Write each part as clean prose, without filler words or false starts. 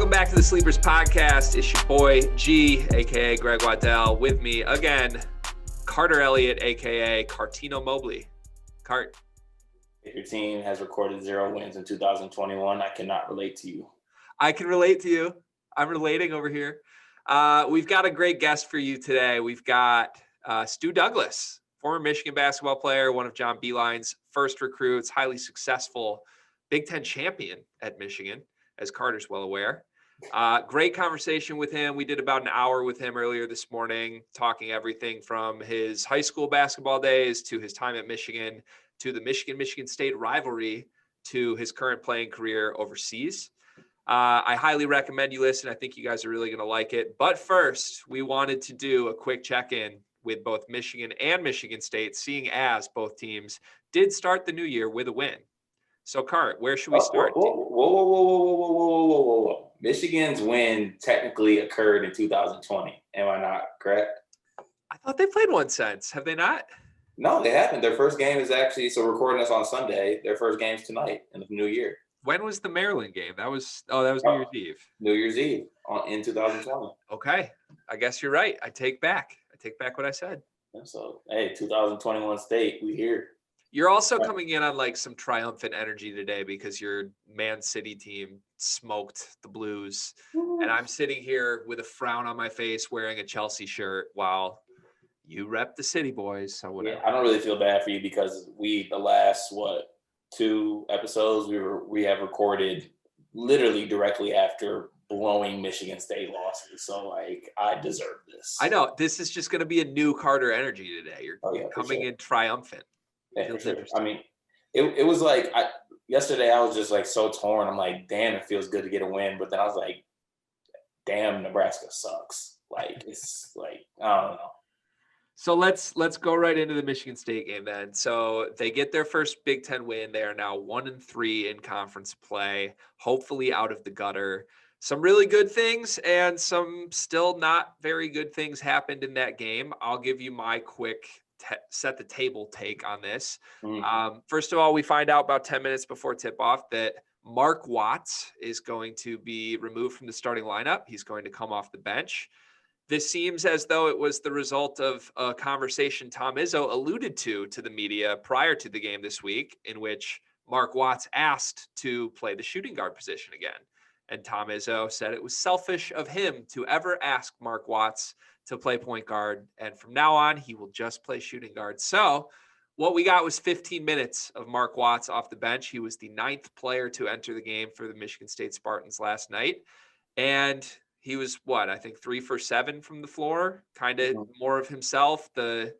Welcome back to the Sleepers Podcast. It's your boy G, aka Greg Waddell. With me again, Carter Elliott, aka Cartino Mobley. Cart. If your team has recorded 0 wins in 2021, I cannot relate to you. I can relate to you. I'm relating over here. We've got a great guest for you today. We've got Stu Douglas, former Michigan basketball player, one of John Beilein's first recruits, highly successful Big Ten champion at Michigan, as Carter's well aware. Great conversation with him. We did about an hour with him earlier this morning, talking everything from his high school basketball days to his time at Michigan, to the Michigan State rivalry, to his current playing career overseas. I highly recommend you listen. I think you guys are really going to like it. But first, we wanted to do a quick check-in with both Michigan and Michigan State, seeing as both teams did start the new year with a win. So, Cart, where should we start? Whoa. Michigan's win technically occurred in 2020. Am I not correct? I thought they played one since. Have they not? No, they haven't. Their first game is actually, so recording this on Sunday, their first game's tonight in the new year. When was the Maryland game? That was New Year's Eve. New Year's Eve in 2020. Okay. I guess you're right. I take back what I said. So, hey, 2021 State, we here. You're also coming in on like some triumphant energy today because your Man City team smoked the Blues. And I'm sitting here with a frown on my face wearing a Chelsea shirt while you rep the City boys. So whatever. Yeah, I don't really feel bad for you because the last, 2 episodes we have recorded literally directly after blowing Michigan State losses. So, I deserve this. I know. This is just going to be a new Carter energy today. You're coming in triumphant. Yeah, for sure. I mean, it was like yesterday I was just like so torn. I'm like, damn, it feels good to get a win. But then I was like, damn, Nebraska sucks. Like, it's like, I don't know. So let's go right into the Michigan State game then. So they get their first Big Ten win. They are now 1-3 in conference play, hopefully out of the gutter. Some really good things and some still not very good things happened in that game. I'll give you my quick set the table take on this. First of all, we find out about 10 minutes before tip-off that Mark Watts is going to be removed from the starting lineup. He's going to come off the bench. This seems as though it was the result of a conversation Tom Izzo alluded to the media prior to the game this week, in which Mark Watts asked to play the shooting guard position again. And Tom Izzo said it was selfish of him to ever ask Mark Watts to play point guard. And from now on, he will just play shooting guard. So what we got was 15 minutes of Mark Watts off the bench. He was the 9th player to enter the game for the Michigan State Spartans last night. And he was, I think 3 for 7 from the floor, kind of more of himself, the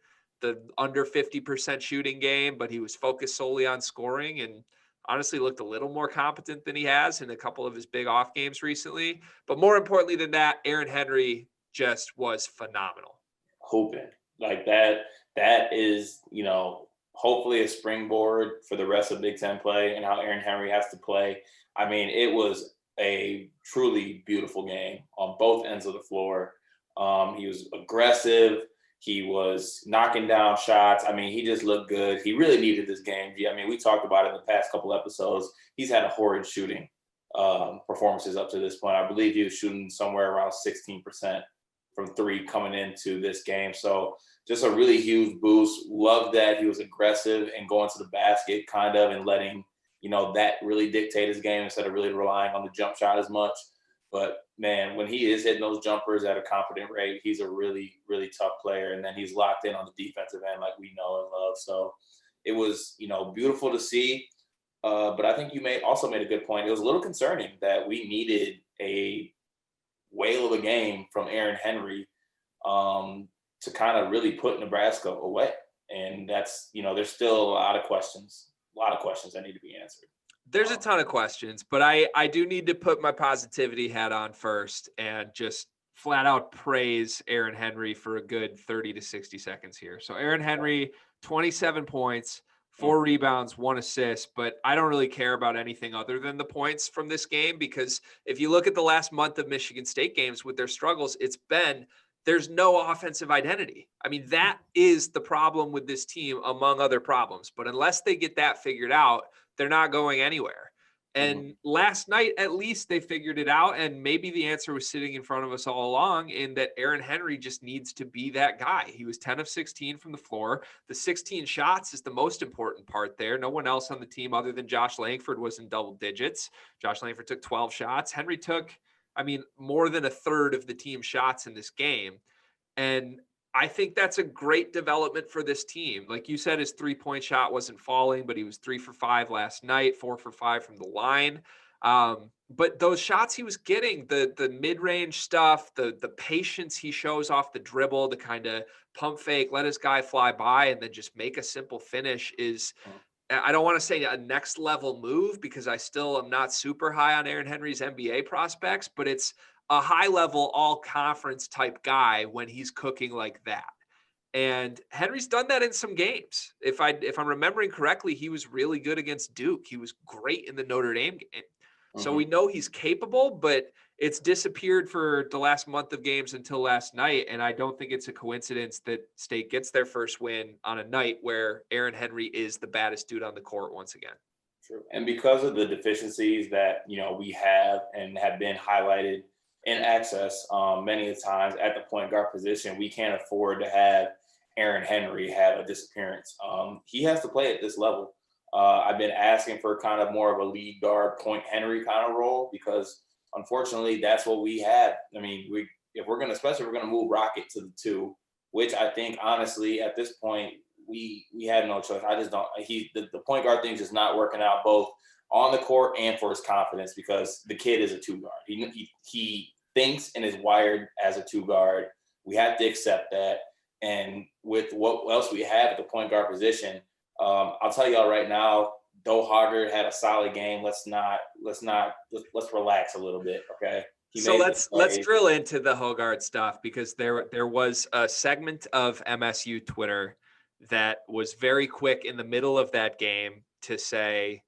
under 50% shooting game, but he was focused solely on scoring and honestly looked a little more competent than he has in a couple of his big off games recently. But more importantly than that, Aaron Henry just was phenomenal. Hooping like that is, hopefully a springboard for the rest of Big Ten play and how Aaron Henry has to play. I mean, it was a truly beautiful game on both ends of the floor. He was aggressive. He was knocking down shots. I mean, he just looked good. He really needed this game. I mean, we talked about it in the past couple episodes. He's had a horrid shooting performances up to this point. I believe he was shooting somewhere around 16% from 3 coming into this game. So just a really huge boost. Love that he was aggressive and going to the basket kind of and letting, that really dictate his game instead of really relying on the jump shot as much. But, man, when he is hitting those jumpers at a competent rate, he's a really, really tough player. And then he's locked in on the defensive end like we know and love. So it was, beautiful to see. But I think you also made a good point. It was a little concerning that we needed a whale of a game from Aaron Henry to kind of really put Nebraska away. And that's, there's still a lot of questions that need to be answered. There's a ton of questions, but I do need to put my positivity hat on first and just flat out praise Aaron Henry for a good 30 to 60 seconds here. So Aaron Henry, 27 points, 4 rebounds, 1 assist, but I don't really care about anything other than the points from this game, because if you look at the last month of Michigan State games with their struggles, there's no offensive identity. I mean, that is the problem with this team, among other problems. But unless they get that figured out, they're not going anywhere. And last night, at least they figured it out. And maybe the answer was sitting in front of us all along, in that Aaron Henry just needs to be that guy. He was 10 of 16 from the floor. The 16 shots is the most important part there. No one else on the team other than Josh Langford was in double digits. Josh Langford took 12 shots. Henry took, more than a third of the team shots in this game. And I think that's a great development for this team. Like you said, his 3-point shot wasn't falling, but he was 3 for 5 last night, 4 for 5 from the line. But those shots he was getting, the mid-range stuff, the patience he shows off the dribble, the kind of pump fake, let his guy fly by, and then just make a simple finish is, I don't want to say a next level move, because I still am not super high on Aaron Henry's NBA prospects, but it's a high level all conference type guy when he's cooking like that. And Henry's done that in some games. If I'm remembering correctly, he was really good against Duke. He was great in the Notre Dame game. So we know he's capable, but it's disappeared for the last month of games until last night. And I don't think it's a coincidence that State gets their first win on a night where Aaron Henry is the baddest dude on the court once again. True. And because of the deficiencies that, we have and have been highlighted in access many a times at the point guard position, we can't afford to have Aaron Henry have a disappearance. He has to play at this level. I've been asking for kind of more of a lead guard point Henry kind of role, because unfortunately that's what we have. If we're going to move Rocket to the 2, which I think honestly at this point we have no choice. I just don't. The point guard thing's just not working out, both on the court and for his confidence, because the kid is a 2 guard. He thinks and is wired as a 2 guard. We have to accept that. And with what else we have at the point guard position, I'll tell y'all right now, though Hoggard had a solid game, let's relax a little bit, okay? So let's drill into the Hoggard stuff, because there was a segment of MSU Twitter that was very quick in the middle of that game to say,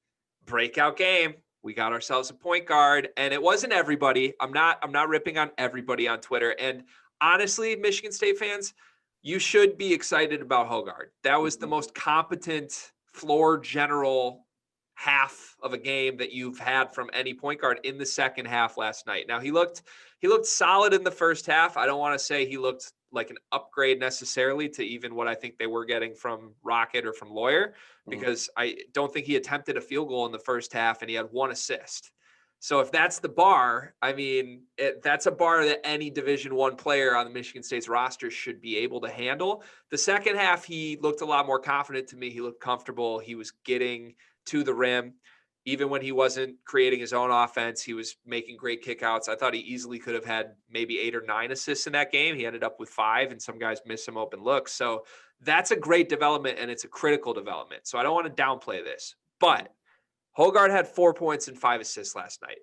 breakout game. We got ourselves a point guard, and it wasn't everybody. I'm not ripping on everybody on Twitter. And honestly, Michigan State fans, you should be excited about Hoggard. That was the most competent floor general half of a game that you've had from any point guard in the second half last night. Now he looked solid in the first half. I don't want to say he looked like an upgrade necessarily to even what I think they were getting from Rocket or from Lawyer, because I don't think he attempted a field goal in the first half, and he had 1 assist. So if that's the bar, that's a bar that any Division I player on the Michigan State's roster should be able to handle. The second half, he looked a lot more confident to me. He looked comfortable. He was getting to the rim. Even when he wasn't creating his own offense, he was making great kickouts. I thought he easily could have had maybe 8 or 9 assists in that game. He ended up with 5, and some guys missed some open looks. So that's a great development, and it's a critical development. So I don't want to downplay this. But Hoggard had 4 points and 5 assists last night.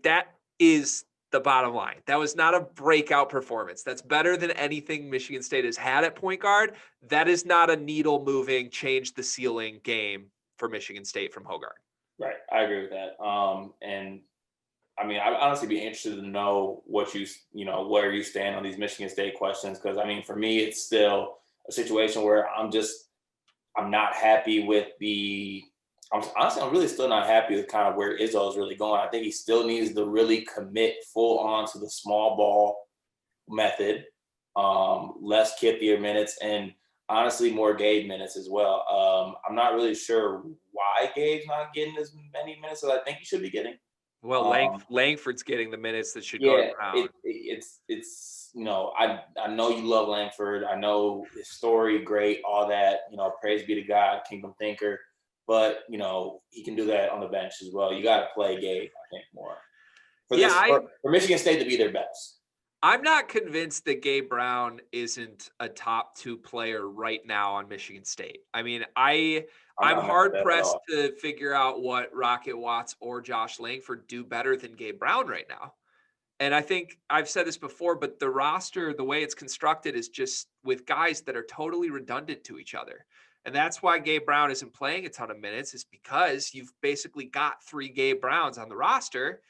That is the bottom line. That was not a breakout performance. That's better than anything Michigan State has had at point guard. That is not a needle-moving, change the ceiling game for Michigan State from Hoggard. Right. I agree with that. I'd honestly be interested to know what where you stand on these Michigan State questions. Because for me, it's still a situation where I'm not happy with I'm really still not happy with kind of where Izzo is really going. I think he still needs to really commit full on to the small ball method, less Kithier minutes, and honestly more Gabe minutes as well. I'm not really sure why Gabe's not getting as many minutes as I think he should be getting. Well, Langford's getting the minutes that should go around. I know you love Langford. I know his story, great, all that. Praise be to God, Kingdom Thinker. But he can do that on the bench as well. You got to play Gabe, I think, more for Michigan State to be their best. I'm not convinced that Gabe Brown isn't a top 2 player right now on Michigan State. I'm hard pressed to figure out what Rocket Watts or Josh Langford do better than Gabe Brown right now. And I think I've said this before, but the roster, the way it's constructed, is just with guys that are totally redundant to each other. And that's why Gabe Brown isn't playing a ton of minutes, is because you've basically got 3 Gabe Browns on the roster.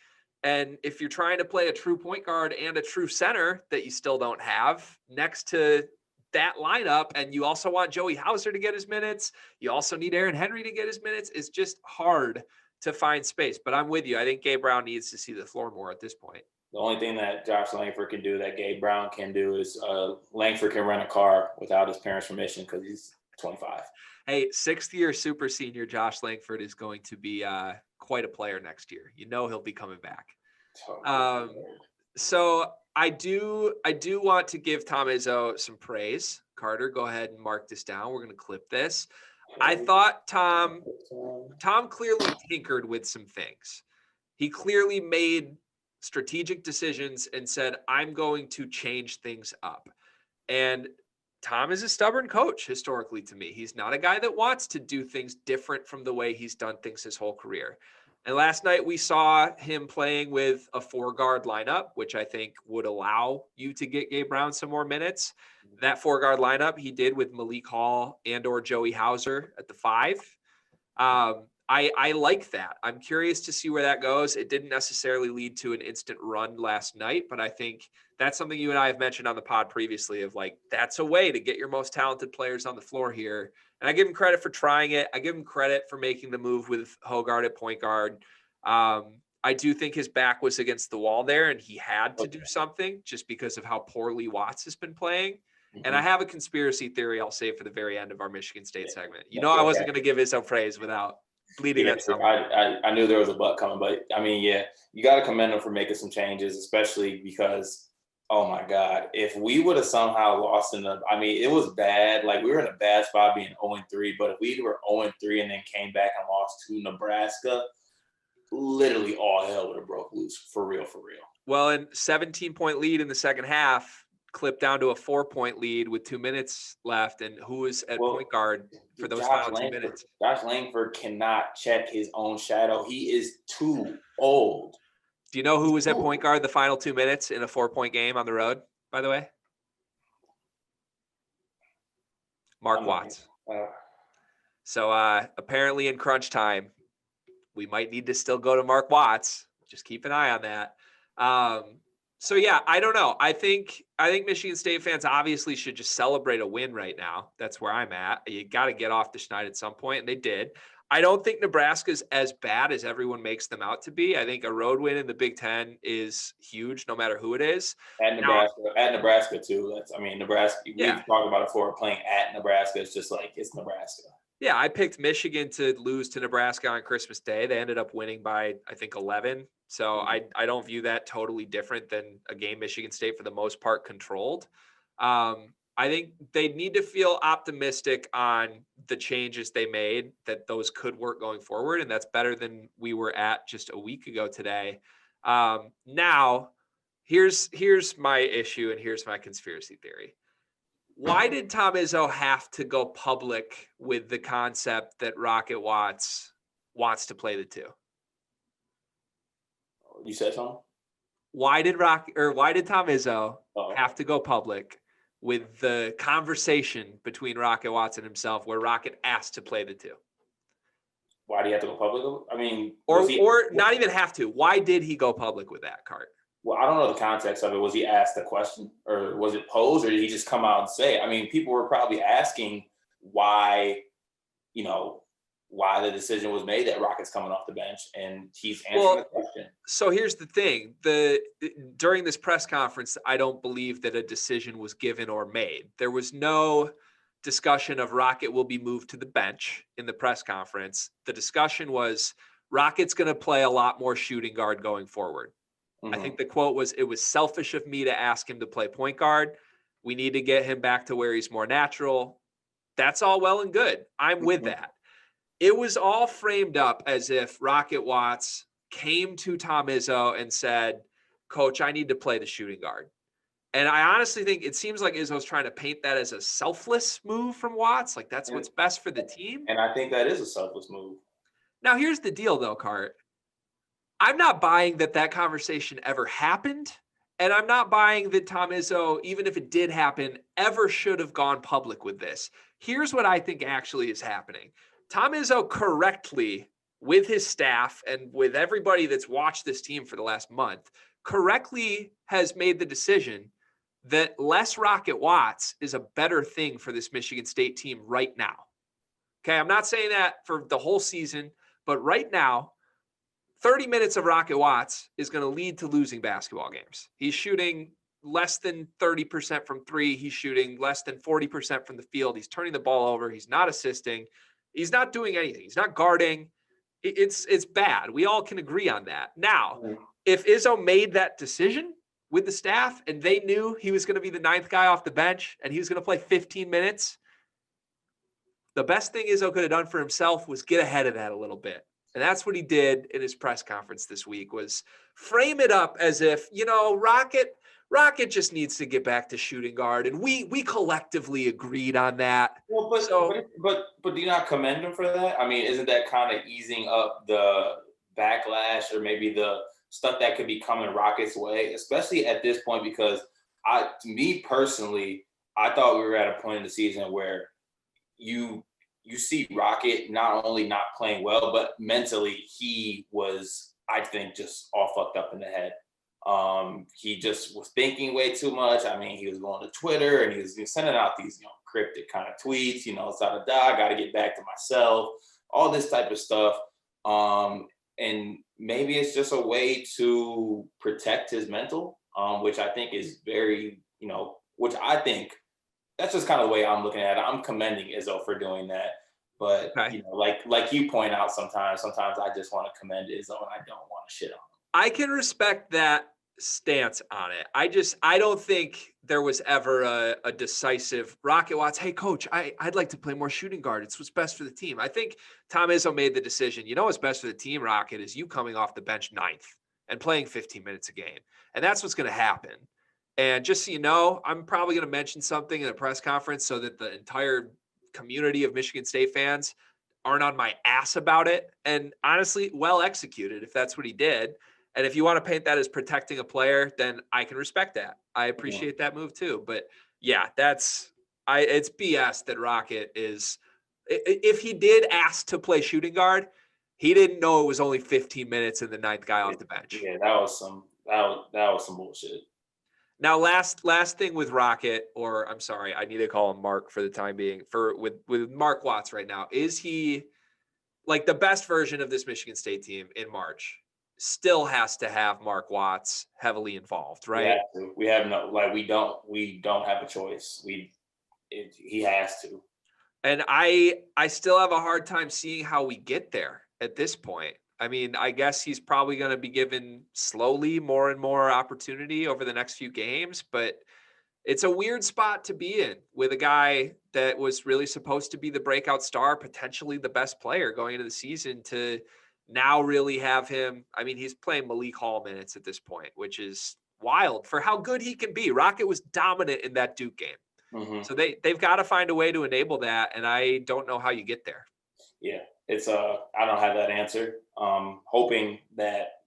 And if you're trying to play a true point guard and a true center that you still don't have next to that lineup, and you also want Joey Hauser to get his minutes, you also need Aaron Henry to get his minutes, it's just hard to find space. But I'm with you. I think Gabe Brown needs to see the floor more at this point. The only thing that Josh Langford can do that Gabe Brown can do is Langford can rent a car without his parents' permission because he's 25. Hey, 6th-year super senior Josh Langford is going to be quite a player next year. You know he'll be coming back. So I do want to give Tom Izzo some praise. Carter, go ahead and mark this down. We're going to clip this. I thought Tom clearly tinkered with some things. He clearly made strategic decisions and said, I'm going to change things up. And Tom is a stubborn coach historically to me. He's not a guy that wants to do things different from the way he's done things his whole career. And last night we saw him playing with a 4-guard lineup, which I think would allow you to get Gabe Brown some more minutes. That 4-guard lineup he did with Malik Hall and or Joey Hauser at the 5. I like that. I'm curious to see where that goes. It didn't necessarily lead to an instant run last night, but I think that's something you and I have mentioned on the pod previously of like, that's a way to get your most talented players on the floor here. And I give him credit for trying it. I give him credit for making the move with Hogard at point guard. I do think his back was against the wall there and he had to do something just because of how poorly Watts has been playing. And I have a conspiracy theory I'll save for the very end of our Michigan State segment. You know, I wasn't going to give Izzo praise without bleeding at something. I knew there was a butt coming, but I mean, yeah, you got to commend him for making some changes, especially because, oh my God, if we would have somehow lost it was bad. Like we were in a bad spot being 0-3, but if we were 0-3 and then came back and lost to Nebraska, literally all hell would have broke loose for real. Well, and 17-point lead in the second half, clipped down to a 4-point lead with 2 minutes left. And who was at point guard for those final 2 minutes? Josh Langford cannot check his own shadow. He is too old. Do you know who was at point guard the final 2 minutes in a 4-point game on the road, by the way? Mark Watts. So apparently in crunch time, we might need to still go to Mark Watts. Just keep an eye on that. So yeah, I don't know. I think Michigan State fans obviously should just celebrate a win right now. That's where I'm at. You got to get off the schneid at some point, and they did. I don't think Nebraska's as bad as everyone makes them out to be. I think a road win in the Big Ten is huge, no matter who it is. At Nebraska too. Nebraska. Yeah. We've talked about it before. Playing at Nebraska, it's just like it's Nebraska. Yeah, I picked Michigan to lose to Nebraska on Christmas Day. They ended up winning by, I think, 11. So I don't view that totally different than a game Michigan State, for the most part, controlled. I think they need to feel optimistic on the changes they made, that those could work going forward. And that's better than we were at just a week ago today. Now, here's my issue and here's my conspiracy theory. Why did Tom Izzo have to go public with the concept that Rocket Watts wants to play the 2? You said something? Why did Tom Izzo have to go public with the conversation between Rocket Watts and himself where Rocket asked to play the 2? Why do you have to go public? I mean, or not even have to. Why did he go public with that, Cart? Well, I don't know the context of it. Was he asked the question, or was it posed, or did he just come out and say it? I mean, people were probably asking why the decision was made that Rocket's coming off the bench, and he's answering the question. So here's the thing. During this press conference, I don't believe that a decision was given or made. There was no discussion of Rocket will be moved to the bench in the press conference. The discussion was Rocket's going to play a lot more shooting guard going forward. I think the quote was, "It was selfish of me to ask him to play point guard. We need to get him back to where he's more natural." That's all well and good. I'm with that. It was all framed up as if Rocket Watts came to Tom Izzo and said, "Coach, I need to play the shooting guard." And I honestly think it seems like Izzo's trying to paint that as a selfless move from Watts. Like that's what's best for the team. And I think that is a selfless move. Now, here's the deal though, Cart. I'm not buying that conversation ever happened. And I'm not buying that Tom Izzo, even if it did happen, ever should have gone public with this. Here's what I think actually is happening. Tom Izzo correctly, with his staff and with everybody that's watched this team for the last month, correctly has made the decision that less Rocket Watts is a better thing for this Michigan State team right now. Okay, I'm not saying that for the whole season, but right now, 30 minutes of Rocket Watts is going to lead to losing basketball games. He's shooting less than 30% from three. He's shooting less than 40% from the field. He's turning the ball over. He's not assisting. He's not doing anything. He's not guarding. It's bad. We all can agree on that. Now, if Izzo made that decision with the staff and they knew he was going to be the 9th guy off the bench and he was going to play 15 minutes, the best thing Izzo could have done for himself was get ahead of that a little bit. And that's what he did in his press conference this week, was frame it up as if, Rocket just needs to get back to shooting guard. And we collectively agreed on that. Well, but do you not commend him for that? I mean, isn't that kind of easing up the backlash or maybe the stuff that could be coming Rocket's way, especially at this point? Because to me personally, I thought we were at a point in the season where you see Rocket not only not playing well, but mentally he was, I think, just all fucked up in the head. He just was thinking way too much. I mean, he was going to Twitter and he was sending out these, cryptic kind of tweets, I got to get back to myself, all this type of stuff. And maybe it's just a way to protect his mental, which I think is very, which I think that's just kind of the way I'm looking at it. I'm commending Izzo for doing that. But, okay, like you point out sometimes I just want to commend Izzo and I don't want to shit on him. I can respect that stance on it. I don't think there was ever a decisive Rocket Watts, hey, coach, I'd like to play more shooting guard. It's what's best for the team. I think Tom Izzo made the decision, what's best for the team, Rocket, is you coming off the bench 9th and playing 15 minutes a game. And that's what's going to happen. And just so you know, I'm probably going to mention something in the press conference so that the entire community of Michigan State fans aren't on my ass about it. And honestly, well executed if that's what he did. And if you want to paint that as protecting a player, then I can respect that. I appreciate that move too. But yeah, it's BS that Rocket is, if he did ask to play shooting guard, he didn't know it was only 15 minutes and the 9th guy off the bench. Yeah, that was some bullshit. Now, last thing with Rocket, or I'm sorry, I need to call him Mark for the time being. With Mark Watts right now, is he like the best version of this Michigan State team in March? Still has to have Mark Watts heavily involved, right? We have no, we don't have a choice. He has to. And I still have a hard time seeing how we get there at this point. I mean, I guess he's probably going to be given slowly more and more opportunity over the next few games, but it's a weird spot to be in with a guy that was really supposed to be the breakout star, potentially the best player going into the season, to now really have him. I mean, he's playing Malik Hall minutes at this point, which is wild for how good he can be. Rocket was dominant in that Duke game. Mm-hmm. So they've got to find a way to enable that, and I don't know how you get there. Yeah, it's I don't have that answer. Hoping that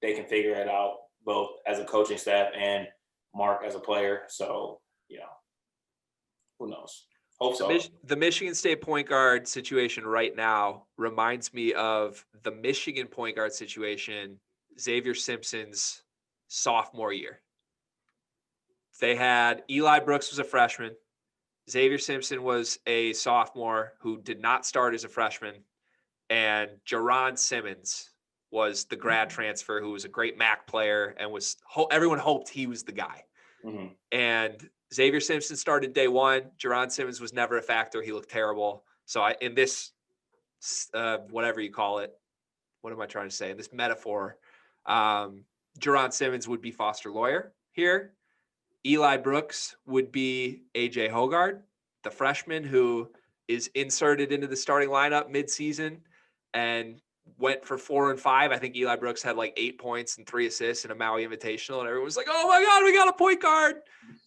they can figure it out, both as a coaching staff and Mark as a player. So who knows? Hope so. The Michigan State point guard situation right now reminds me of the Michigan point guard situation Xavier Simpson's sophomore year. They had Eli Brooks was a freshman. Xavier Simpson was a sophomore who did not start as a freshman. And Jaron Simmons was the grad transfer who was a great MAC player and everyone hoped he was the guy. Mm-hmm. And Xavier Simpson started day one. Jaron Simmons was never a factor. He looked terrible. So in this, whatever you call it, what am I trying to say? In this metaphor, Jaron Simmons would be Foster Loyer here. Eli Brooks would be AJ Hoggard, the freshman who is inserted into the starting lineup mid-season and went for 4 and 5. I think Eli Brooks had like 8 points and 3 assists in a Maui Invitational, and everyone was like, oh my God, we got a point guard.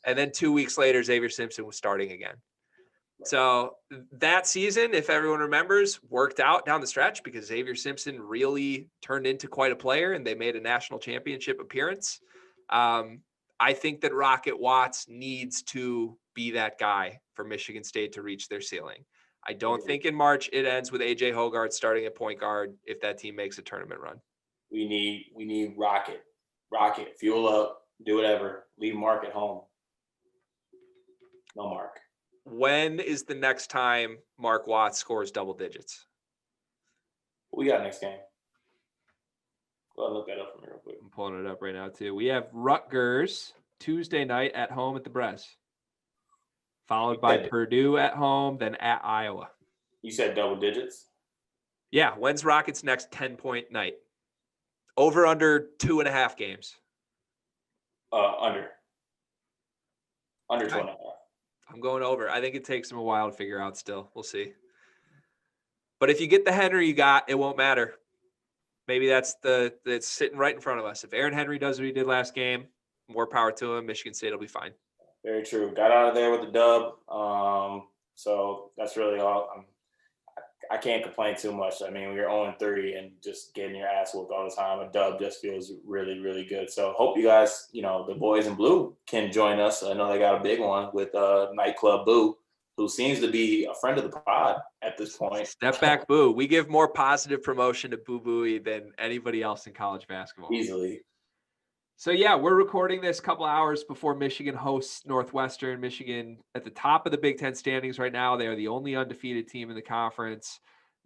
And then 2 weeks later, Xavier Simpson was starting again. So that season, if everyone remembers, worked out down the stretch because Xavier Simpson really turned into quite a player and they made a national championship appearance. I think that Rocket Watts needs to be that guy for Michigan State to reach their ceiling. I don't think in March it ends with AJ Hoggard starting at point guard if that team makes a tournament run. We need Rocket, fuel up, do whatever, leave Mark at home. No Mark. When is the next time Mark Watts scores double digits? What we got next game? Go ahead and look that up for me real quick. I'm pulling it up right now too. We have Rutgers Tuesday night at home at the Bres, followed by Purdue at home, then at Iowa. You said double digits? Yeah. When's Rockets' next 10-point night? Over under 2.5 games. Under Okay. 2.5. I'm going over. I think it takes them a while to figure out still. We'll see. But if you get the Henry you got, it won't matter. Maybe that's it's sitting right in front of us. If Aaron Henry does what he did last game, more power to him. Michigan State will be fine. Very true. Got out of there with the dub. So that's really all. I can't complain too much. I mean, when you're 0-3 and just getting your ass whooped all the time, a dub just feels really, really good. So hope you guys, the boys in blue can join us. I know they got a big one with Nightclub Boo, who seems to be a friend of the pod at this point. Step back, Boo. We give more positive promotion to Boo Booey than anybody else in college basketball. Easily. So, yeah, we're recording this a couple hours before Michigan hosts Northwestern. Michigan at the top of the Big Ten standings right now. They are the only undefeated team in the conference.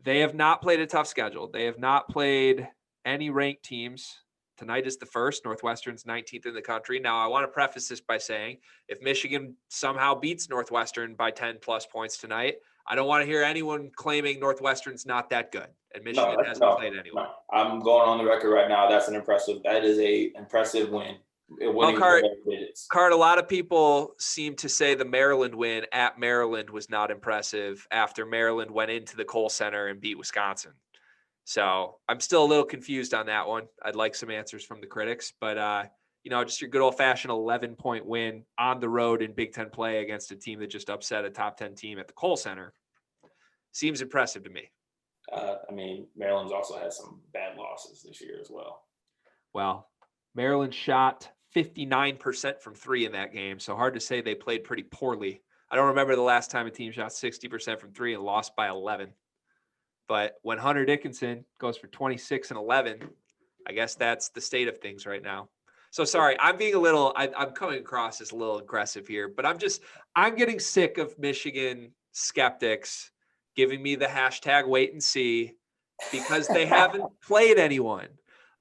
They have not played a tough schedule. They have not played any ranked teams. Tonight is the first. Northwestern's 19th in the country. Now, I want to preface this by saying if Michigan somehow beats Northwestern by 10-plus points tonight, I don't want to hear anyone claiming Northwestern's not that good. And Michigan hasn't played anyone. No. I'm going on the record right now. That is a impressive win. Well, Card, a lot of people seem to say the Maryland win at Maryland was not impressive after Maryland went into the Kohl Center and beat Wisconsin. So I'm still a little confused on that one. I'd like some answers from the critics, but just your good old fashioned 11-point win on the road in Big Ten play against a team that just upset a top 10 team at the Kohl Center seems impressive to me. Maryland's also had some bad losses this year as well. Well, Maryland shot 59% from three in that game, so hard to say they played pretty poorly. I don't remember the last time a team shot 60% from three and lost by 11. But when Hunter Dickinson goes for 26 and 11, I guess that's the state of things right now. So sorry, I'm being I'm coming across as a little aggressive here, but I'm getting sick of Michigan skeptics giving me the hashtag wait and see because they haven't played anyone.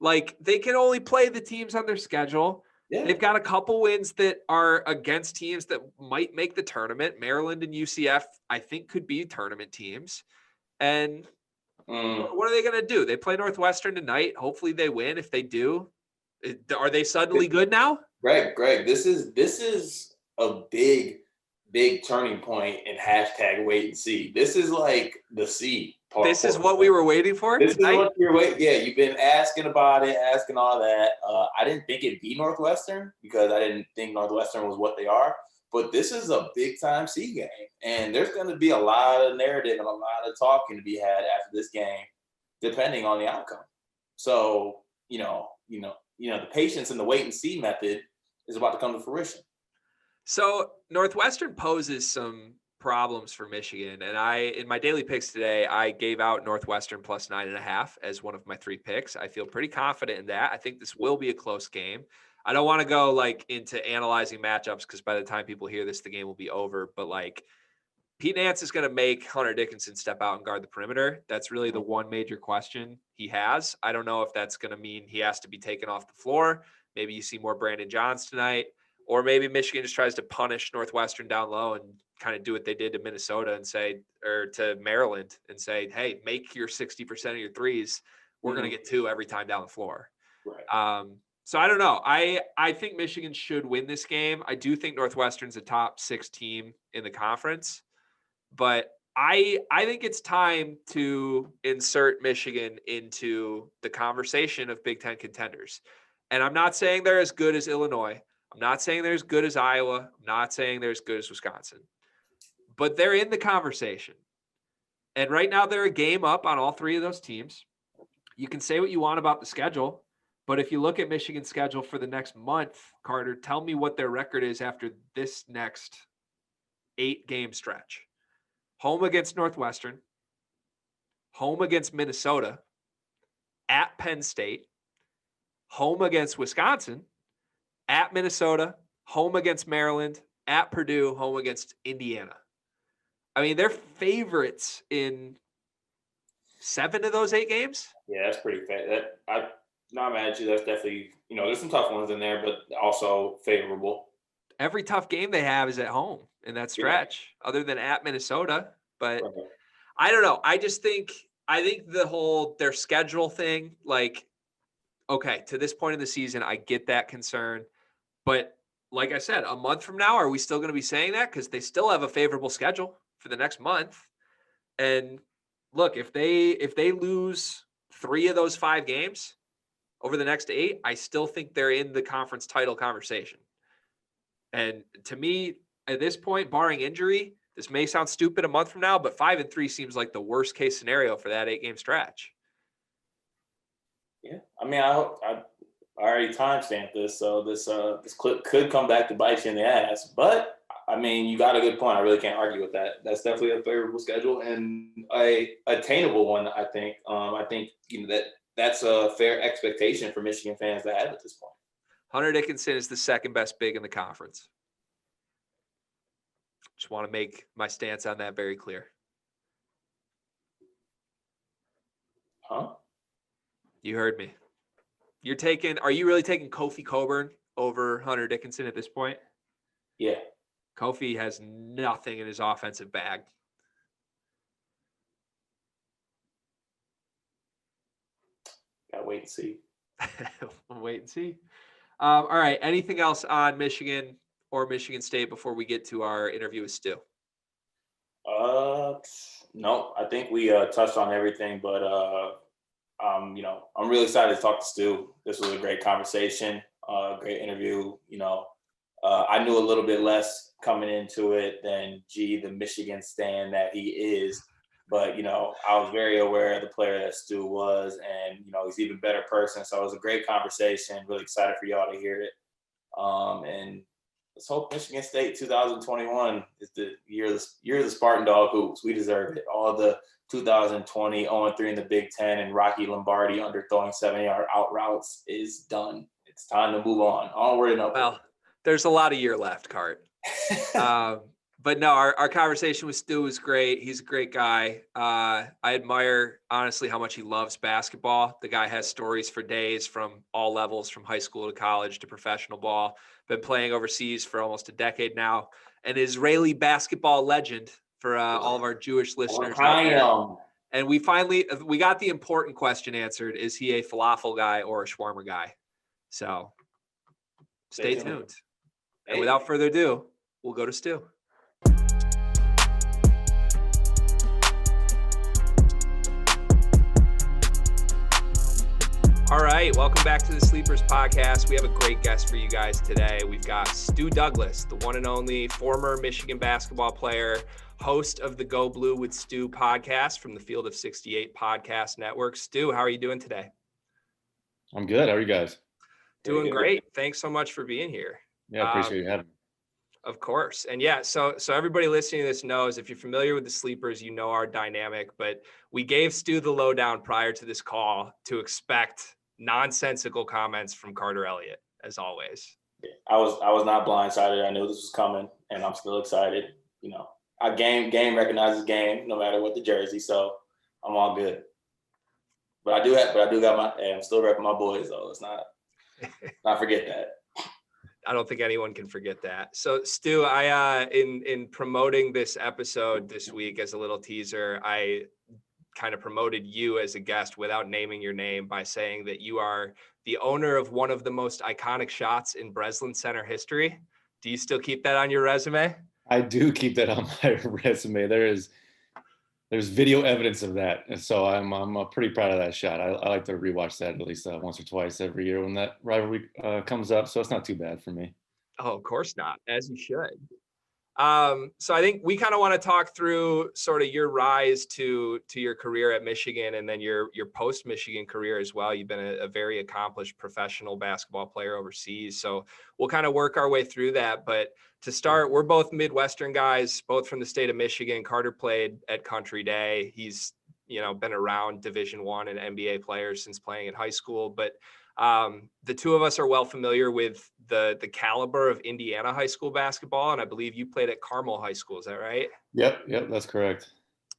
Like, they can only play the teams on their schedule. Yeah. They've got a couple wins that are against teams that might make the tournament. Maryland and UCF, I think, could be tournament teams. And what are they going to do? They play Northwestern tonight. Hopefully they win. If they do, are they suddenly good now? Greg, this is a big turning point in hashtag wait and see. This is like the C part. This is what we were waiting for. This tonight? Is what you're waiting. Yeah, you've been asking about it, asking all that. I didn't think it'd be Northwestern because I didn't think Northwestern was what they are. But this is a big time C game, and there's going to be a lot of narrative and a lot of talking to be had after this game, depending on the outcome. So the patience and the wait and see method is about to come to fruition. So Northwestern poses some problems for Michigan. And in my daily picks today, I gave out Northwestern plus 9.5 as one of my 3 picks. I feel pretty confident in that. I think this will be a close game. I don't want to go into analyzing matchups because by the time people hear this, the game will be over. But Pete Nance is going to make Hunter Dickinson step out and guard the perimeter. That's really the one major question he has. I don't know if that's going to mean he has to be taken off the floor. Maybe you see more Brandon Johns tonight. Or maybe Michigan just tries to punish Northwestern down low and kind of do what they did to Minnesota or to Maryland and say, hey, make your 60% of your threes. We're going to get 2 every time down the floor. Right. So I don't know. I think Michigan should win this game. I do think Northwestern's a top 6 team in the conference. But I think it's time to insert Michigan into the conversation of Big Ten contenders. And I'm not saying they're as good as Illinois. I'm not saying they're as good as Iowa. I'm not saying they're as good as Wisconsin. But they're in the conversation. And right now they're a game up on all 3 of those teams. You can say what you want about the schedule, but if you look at Michigan's schedule for the next month, Carter, tell me what their record is after this next 8-game stretch. Home against Northwestern, home against Minnesota, at Penn State, home against Wisconsin, at Minnesota, home against Maryland, at Purdue, home against Indiana. I mean, they're favorites in 7 of those 8 games. Yeah, that's pretty fair. Not mad at you. That's definitely, there's some tough ones in there, but also favorable. Every tough game they have is at home in that Yeah. stretch, other than at Minnesota. But Right. I don't know. I think their schedule thing, like, okay, to this point in the season, I get that concern. But like I said, a month from now, are we still going to be saying that? Because they still have a favorable schedule for the next month. And look, if they lose 3 of those 5 games over the next 8, I still think they're in the conference title conversation. And to me, at this point, barring injury, this may sound stupid a month from now, but 5-3 seems like the worst case scenario for that 8-game stretch. Yeah. I mean, I already timestamped this, so this clip could come back to bite you in the ass. But I mean, you got a good point. I really can't argue with that. That's definitely a favorable schedule and a attainable one. I think. I think that's a fair expectation for Michigan fans to have at this point. Hunter Dickinson is the second best big in the conference. Just want to make my stance on that very clear. Huh? You heard me. Are you really taking Kofi Coburn over Hunter Dickinson at this point? Yeah. Kofi has nothing in his offensive bag. Gotta wait and see. We'll wait and see. All right. Anything else on Michigan or Michigan State before we get to our interview with Stu? No, I think we touched on everything, but I'm really excited to talk to Stu. This was a great conversation, great interview. I knew a little bit less coming into it than the Michigan stan that he is. But, I was very aware of the player that Stu was, and, he's an even better person. So it was a great conversation. Really excited for y'all to hear it. And let's hope Michigan State 2021 is the year of the Spartan Dog Hoops. We deserve it. All the 2020 0-3 in the Big Ten and Rocky Lombardi underthrowing 7-yard out routes is done. It's time to move on. Onward and upward. Well, there's a lot of year left, Cart. But no, our conversation with Stu was great. He's a great guy. I admire, honestly, how much he loves basketball. The guy has stories for days from all levels, from high school to college to professional ball. Been playing overseas for almost a decade now. An Israeli basketball legend for all of our Jewish listeners out there. And we got the important question answered. Is he a falafel guy or a shawarma guy? So stay tuned. And without further ado, we'll go to Stu. All right, welcome back to the Sleepers Podcast. We have a great guest for you guys today. We've got Stu Douglas, the one and only former Michigan basketball player, host of the Go Blue with Stu podcast from the Field of 68 podcast network. Stu, how are you doing today? I'm good. How are you guys? Doing great. Thanks so much for being here. Yeah, appreciate you having me. Of course. And yeah, so everybody listening to this knows, if you're familiar with the Sleepers, you know our dynamic, but we gave Stu the lowdown prior to this call to expect nonsensical comments from Carter Elliott, as always. I was not blindsided. I knew this was coming, and I'm still excited. Game recognizes game, no matter what the jersey. So I'm all good. But I do got I'm still repping my boys though. Let's not forget that. I don't think anyone can forget that. So Stu, I in promoting this episode this week as a little teaser, I kind of promoted you as a guest without naming your name by saying that you are the owner of one of the most iconic shots in Breslin Center history. Do you still keep that on your resume? I do keep that on my resume. There's video evidence of that, and so I'm pretty proud of that shot. I like to rewatch that at least once or twice every year when that rivalry comes up. So it's not too bad for me. Oh, of course not, as you should. So I think we kind of want to talk through sort of your rise to your career at Michigan, and then your post-Michigan career as well. You've been a very accomplished professional basketball player overseas. So we'll kind of work our way through that. But to start, we're both Midwestern guys, both from the state of Michigan. Carter played at Country Day. He's, been around Division I and NBA players since playing in high school. But the two of us are well familiar with the caliber of Indiana high school basketball. And I believe you played at Carmel High School. Is that right? Yep, that's correct.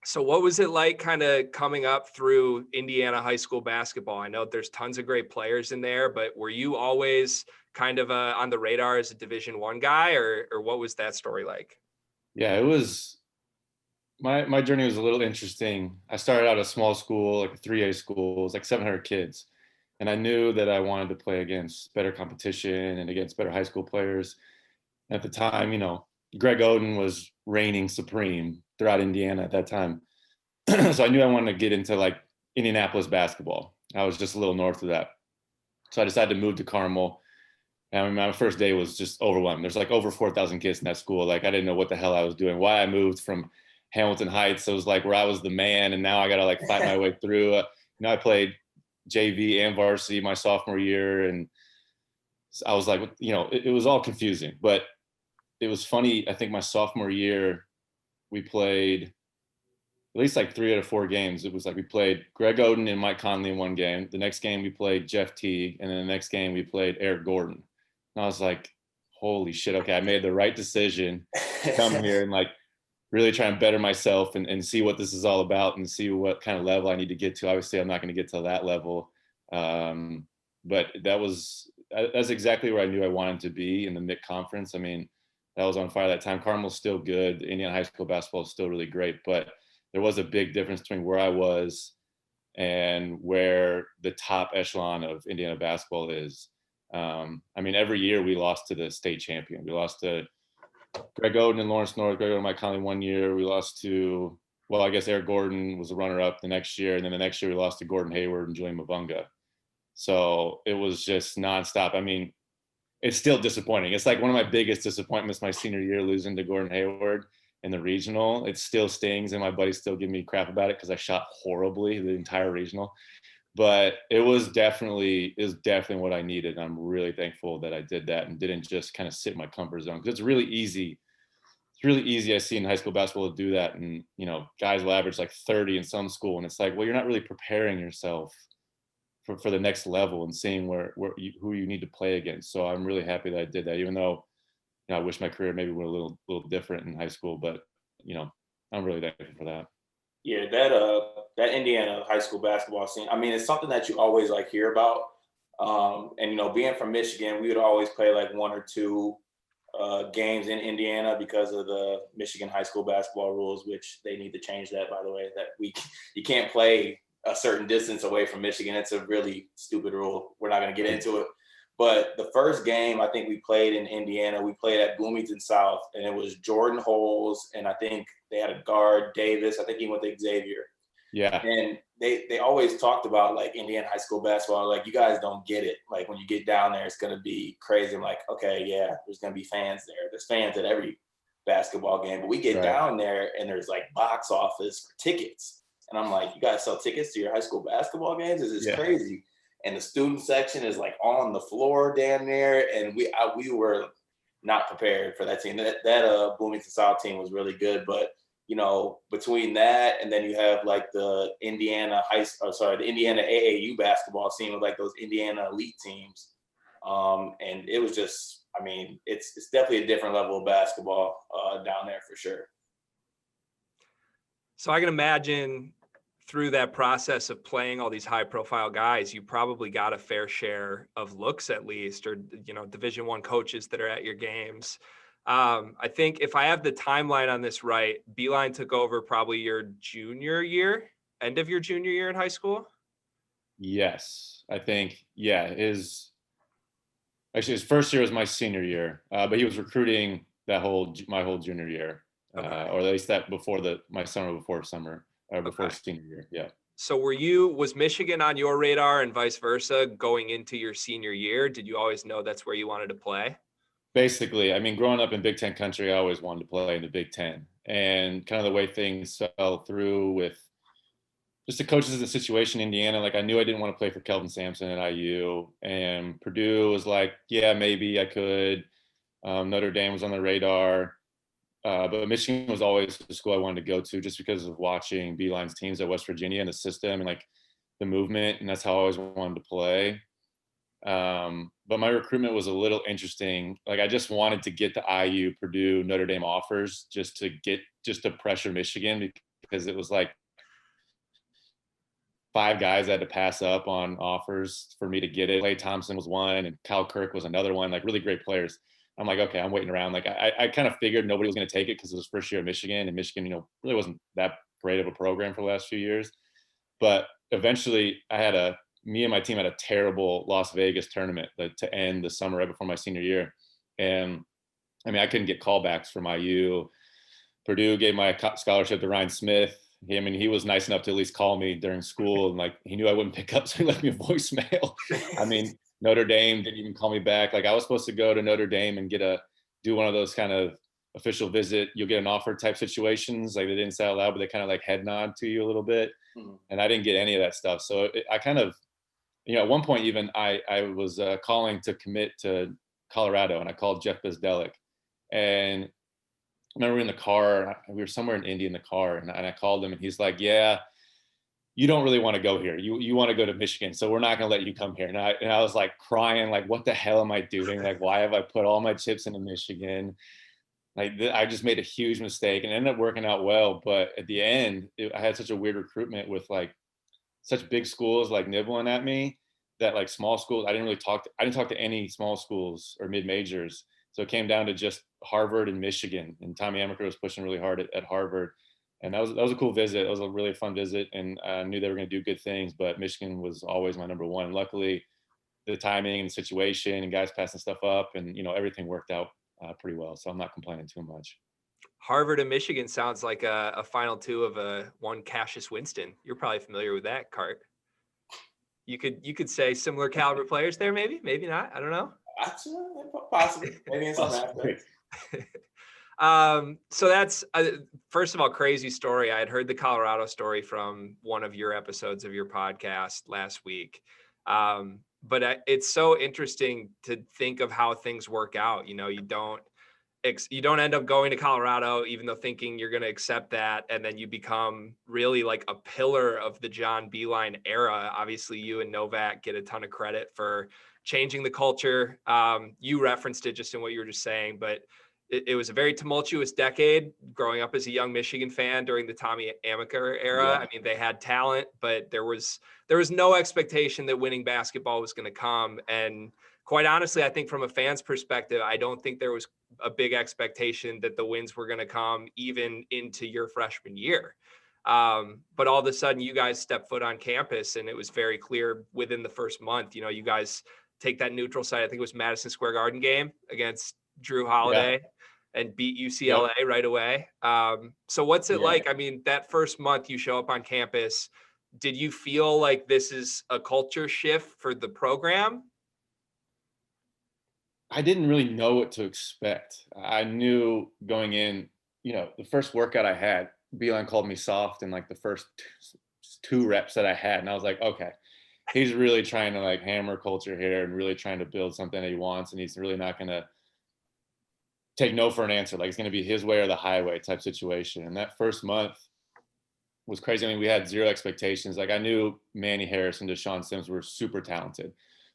So what was it like kind of coming up through Indiana high school basketball? I know there's tons of great players in there, but were you always kind of on the radar as a Division I guy, or what was that story like? Yeah, it was my journey was a little interesting. I started out at a small school, like a 3A school. It was like 700 kids. And I knew that I wanted to play against better competition and against better high school players. At the time, Greg Oden was reigning supreme throughout Indiana at that time. So I knew I wanted to get into like Indianapolis basketball. I was just a little north of that. So I decided to move to Carmel. And I mean, my first day was just overwhelmed. There's like over 4,000 kids in that school. Like I didn't know what the hell I was doing. Why I moved from Hamilton Heights, it was like where I was the man, and now I got to like fight my way through. I played JV and varsity my sophomore year, and I was like, it was all confusing. But it was funny. I think my sophomore year, we played at least like 3 out of 4 games. It was like we played Greg Oden and Mike Conley in one game. The next game we played Jeff Teague, and then the next game we played Eric Gordon. And I was like, holy shit, okay, I made the right decision to come here and like really try and better myself and see what this is all about and see what kind of level I need to get to. Obviously, I'm not going to get to that level. But that's exactly where I knew I wanted to be in the MIC conference. I mean, that was on fire that time. Carmel's still good. Indiana high school basketball is still really great, but there was a big difference between where I was and where the top echelon of Indiana basketball is. I mean, every year we lost to the state champion. We lost to Greg Oden and Lawrence North. Greg Oden and Mike Conley one year. We lost to, well, I guess Eric Gordon was the runner-up the next year, and then the next year we lost to Gordon Hayward and Julian Mavunga. So it was just nonstop. I mean, it's still disappointing. It's like one of my biggest disappointments my senior year, losing to Gordon Hayward in the regional. It still stings, and my buddies still give me crap about it because I shot horribly the entire regional. But it was definitely what I needed. I'm really thankful that I did that and didn't just kind of sit in my comfort zone, because it's really easy. It's really easy, I see, in high school basketball to do that. And, guys will average like 30 in some school. And it's like, well, you're not really preparing yourself for the next level and seeing who you need to play against. So I'm really happy that I did that, even though, I wish my career maybe were a little different in high school, but, I'm really thankful for that. Yeah, that Indiana high school basketball scene, I mean, it's something that you always like hear about. And being from Michigan, we would always play like 1 or 2 games in Indiana because of the Michigan high school basketball rules, which they need to change that, by the way, that you can't play a certain distance away from Michigan. It's a really stupid rule. We're not going to get into it. But the first game I think we played in Indiana, we played at Bloomington South, and it was Jordan Holes, and I think they had a guard, Davis. I think he went to Xavier. Yeah. And they always talked about like Indiana high school basketball, like, you guys don't get it. Like, when you get down there, it's going to be crazy. I'm like, okay, yeah, there's going to be fans there. There's fans at every basketball game. But we get down there and there's like box office for tickets. And I'm like, you guys sell tickets to your high school basketball games? This is crazy. And the student section is like on the floor damn near. And we were not prepared for that team. That Bloomington South team was really good. But, between that and then you have like the Indiana the Indiana AAU basketball scene with like those Indiana elite teams. And it was just, I mean, it's definitely a different level of basketball down there for sure. So I can imagine through that process of playing all these high profile guys, you probably got a fair share of looks at least, or, Division I coaches that are at your games. I think if I have the timeline on this right, Beilein took over probably your junior year, end of your junior year in high school. Yes, I think, his first year was my senior year, but he was recruiting my whole junior year, or at least that before my summer before senior year. Yeah. So was Michigan on your radar and vice versa going into your senior year? Did you always know that's where you wanted to play? Basically, I mean, growing up in Big Ten country, I always wanted to play in the Big Ten, and kind of the way things fell through with just the coaches in the situation in Indiana. Like, I knew I didn't want to play for Kelvin Sampson at IU, and Purdue was like, yeah, maybe I could. Notre Dame was on the radar, but Michigan was always the school I wanted to go to, just because of watching Beilein's teams at West Virginia and the system and like the movement, and that's how I always wanted to play. But my recruitment was a little interesting. Like, I just wanted to get the IU, Purdue, Notre Dame offers just to pressure Michigan, because it was like 5 guys I had to pass up on offers for me to get it. Clay Thompson was one, and Kyle Kirk was another one, like really great players. I'm like, okay, I'm waiting around. Like I kind of figured nobody was going to take it because it was first year at Michigan, and Michigan, really wasn't that great of a program for the last few years. But eventually me and my team had a terrible Las Vegas tournament to end the summer right before my senior year. And I mean, I couldn't get callbacks from IU. Purdue gave my scholarship to Ryan Smith. He was nice enough to at least call me during school, and like he knew I wouldn't pick up, so he left me a voicemail. I mean, Notre Dame didn't even call me back. Like I was supposed to go to Notre Dame and do one of those kind of official visit, you'll get an offer type situations. Like they didn't say out loud, but they kind of like head nod to you a little bit. Mm-hmm. And I didn't get any of that stuff. So I kind of, at one point even I was calling to commit to Colorado, and I called Jeff Bezdelik, and I remember we were in the car, we were somewhere in Indy in the car, and I called him, and he's like, yeah, you don't really want to go here. You want to go to Michigan, so we're not going to let you come here. And I was like crying, like, what the hell am I doing? Like, why have I put all my chips into Michigan? Like, I just made a huge mistake, and it ended up working out well. But at the end, I had such a weird recruitment with like such big schools like nibbling at me that like small schools, I didn't talk to any small schools or mid-majors. So it came down to just Harvard and Michigan, and Tommy Amaker was pushing really hard at Harvard. And that was a cool visit. It was a really fun visit, and I knew they were going to do good things, but Michigan was always my number one. And luckily, the timing and the situation and guys passing stuff up, and everything worked out pretty well. So I'm not complaining too much. Harvard and Michigan sounds like a final two of one Cassius Winston. You're probably familiar with that, Cart. You could say similar caliber players there, maybe not. I don't know. Possibly. Maybe in some aspects. So that's first of all, crazy story. I had heard the Colorado story from one of your episodes of your podcast last week. But it's so interesting to think of how things work out. You don't end up going to Colorado, even though thinking you're going to accept that. And then you become really like a pillar of the John Beilein era. Obviously you and Novak get a ton of credit for changing the culture. You referenced it just in what you were just saying, but it was a very tumultuous decade growing up as a young Michigan fan during the Tommy Amaker era. Yeah. I mean, they had talent, but there was no expectation that winning basketball was going to come. And quite honestly, I think from a fan's perspective, I don't think there was a big expectation that the wins were going to come even into your freshman year. But all of a sudden you guys step foot on campus, and it was very clear within the first month, you guys take that neutral site. I think it was Madison Square Garden game against Drew Holiday. Yeah. And beat UCLA right away. So what's it like? I mean, that first month you show up on campus, did you feel like this is a culture shift for the program? I didn't really know what to expect. I knew going in, the first workout I had, Beilein called me soft in like the first two reps that I had. And I was like, okay, he's really trying to like hammer culture here and really trying to build something that he wants. And he's really not going to take no for an answer. Like it's going to be his way or the highway type situation. And that first month was crazy. I mean, we had zero expectations. Like I knew Manny Harris and Deshaun Sims were super talented,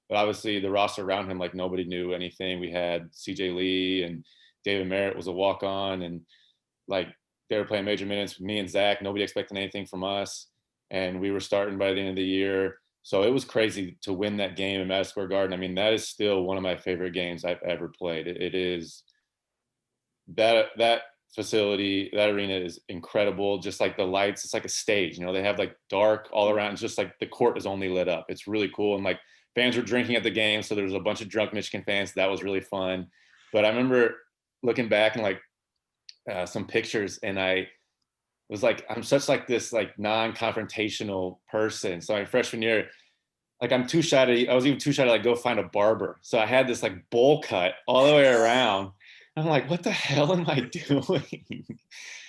but obviously the roster around him, like nobody knew anything. We had CJ Lee and David Merritt was a walk-on, and like they were playing major minutes with me and Zach. Nobody expected anything from us. And we were starting by the end of the year. So it was crazy to win that game in Madison Square Garden. I mean, that is still one of my favorite games I've ever played. It is, that facility, that arena is incredible. Just like the lights, it's like a stage, they have like dark all around. It's just like the court is only lit up. It's really cool. And like fans were drinking at the game. So there was a bunch of drunk Michigan fans. That was really fun. But I remember looking back and like some pictures, and I was like, I'm such like this like non-confrontational person. So my freshman year, like I was even too shy to like go find a barber. So I had this like bowl cut all the way around. I'm like, what the hell am I doing?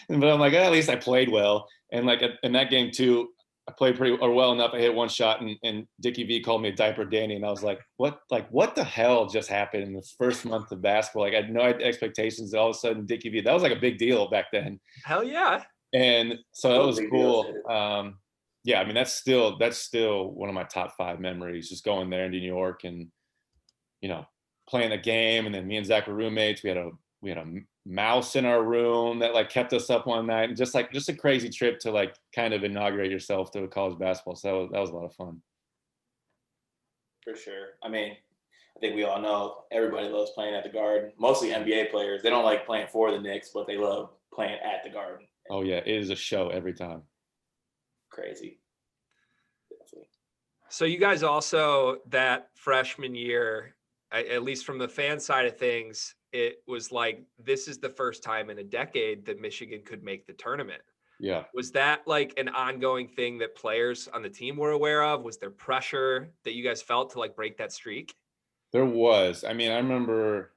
But I'm like, at least I played well. And like in that game too, I played well enough. I hit one shot, and Dickie V called me a diaper Danny. And I was like, what the hell just happened in the first month of basketball? Like I had no expectations. All of a sudden Dickie V, that was like a big deal back then. Hell yeah. And so that was cool. Yeah, I mean, that's still one of my top 5 memories, just going there into New York and, playing the game. And then me and Zach were roommates. We we had a mouse in our room that like kept us up one night, and just a crazy trip to like kind of inaugurate yourself to college basketball. So that was a lot of fun. For sure. I mean, I think we all know everybody loves playing at the Garden. Mostly NBA players. They don't like playing for the Knicks, but they love playing at the Garden. Oh yeah, it is a show every time. Crazy. Definitely. So you guys also, that freshman year, at least from the fan side of things, it was like, this is the first time in a decade that Michigan could make the tournament. Yeah. Was that like an ongoing thing that players on the team were aware of? Was there pressure that you guys felt to like break that streak? There was. I mean, I remember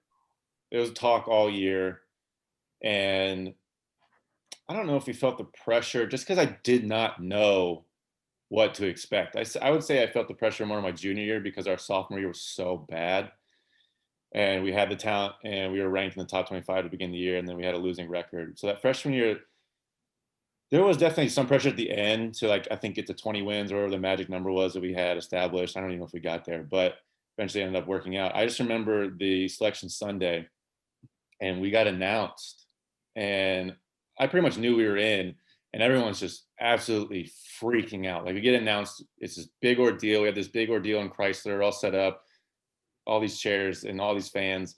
there was talk all year, and I don't know if we felt the pressure just because I did not know what to expect. I would say I felt the pressure more in my junior year because our sophomore year was so bad, and we had the talent, and we were ranked in the top 25 to begin the year, and then we had a losing record. So that freshman year, there was definitely some pressure at the end to like, I think, get to 20 wins or whatever the magic number was that we had established. I don't even know if we got there, but eventually ended up working out. I just remember the selection Sunday, and we got announced, and I pretty much knew we were in, and everyone's just absolutely freaking out. Like, we get announced, it's this big ordeal. We have this big ordeal in Chrysler, all set up, all these chairs and all these fans.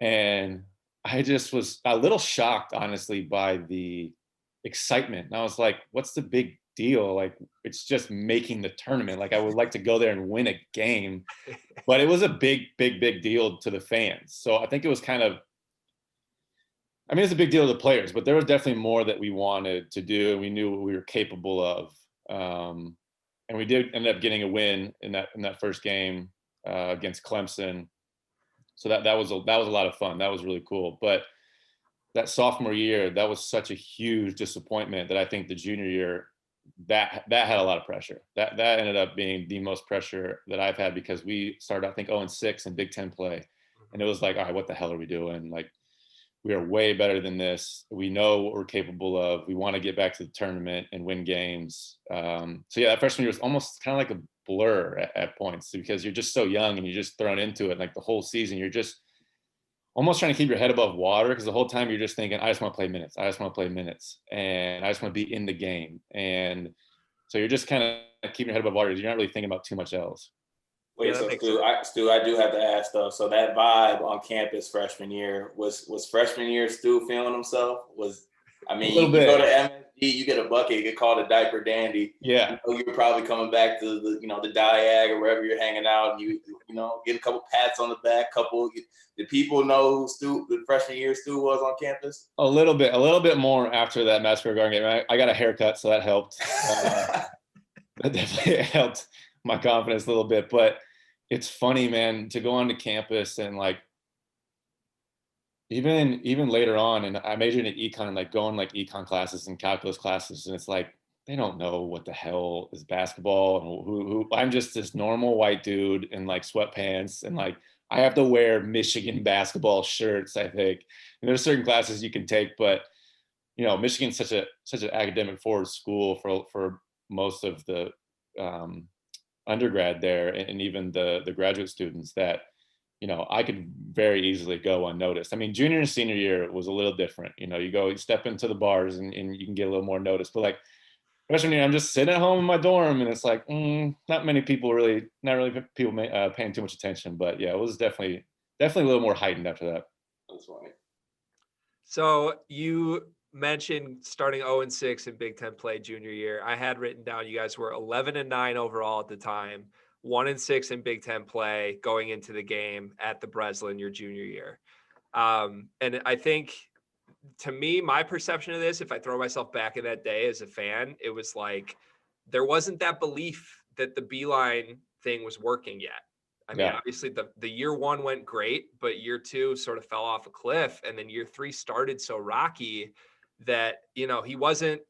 And I just was a little shocked, honestly, by the excitement. And I was like, what's the big deal? Like, it's just making the tournament. Like, I would like to go there and win a game. But it was a big, big, big deal to the fans. So I think it was kind of, I mean, it's a big deal to the players, but there was definitely more that we wanted to do, and we knew what we were capable of. And we did end up getting a win in that first game against Clemson. So that was a lot of fun. That was really cool. But that sophomore year, that was such a huge disappointment that I think the junior year, that had a lot of pressure. That ended up being the most pressure that I've had, because we started, I think, 0-6 in Big Ten play. And it was like, all right, what the hell are we doing? Like, we are way better than this. We know what we're capable of. We want to get back to the tournament and win games. So yeah, that freshman year was almost kind of like a blur at points, because you're just so young and you're just thrown into it. Like, the whole season, you're just almost trying to keep your head above water, because the whole time you're just thinking, I just want to play minutes. I just want to play minutes, and I just want to be in the game. And so you're just kind of keeping your head above water. You're not really thinking about too much else. Wait, Yeah, so Stu, I do have to ask though. So that vibe on campus freshman year, was freshman year Stu feeling himself? I mean, you go to MSG, you get a bucket, you get called a diaper dandy. Yeah. You're probably coming back to the Diag or wherever you're hanging out, and you get a couple pats on the back. Did people know who Stu, the freshman year Stu was on campus? A little bit more after that Madison Square Garden game. I got a haircut, so that helped. That definitely helped my confidence a little bit. But it's funny, man, to go onto campus and like, even later on, and I majored in econ, and like going like econ classes and calculus classes, and it's like, they don't know what the hell is basketball, and who I'm just this normal white dude in like sweatpants, and like, I have to wear Michigan basketball shirts, I think. And there's certain classes you can take, but Michigan's such an academic forward school for most of the undergrad there, and even the graduate students, that I could very easily go unnoticed. I mean, junior and senior year was a little different. You step into the bars and you can get a little more notice. But like freshman year, I'm just sitting at home in my dorm, and it's like, not really people paying too much attention. But yeah, it was definitely a little more heightened after that. That's funny. So you mentioned starting 0-6 in Big Ten play junior year. I had written down you guys were 11-9 overall at the time, 1-6 in Big Ten play going into the game at the Breslin your junior year. And I think, to me, my perception of this, if I throw myself back in that day as a fan, it was like, there wasn't that belief that the Beilein thing was working yet. I mean, obviously the year one went great, but year two sort of fell off a cliff. And then year three started so rocky that, he wasn't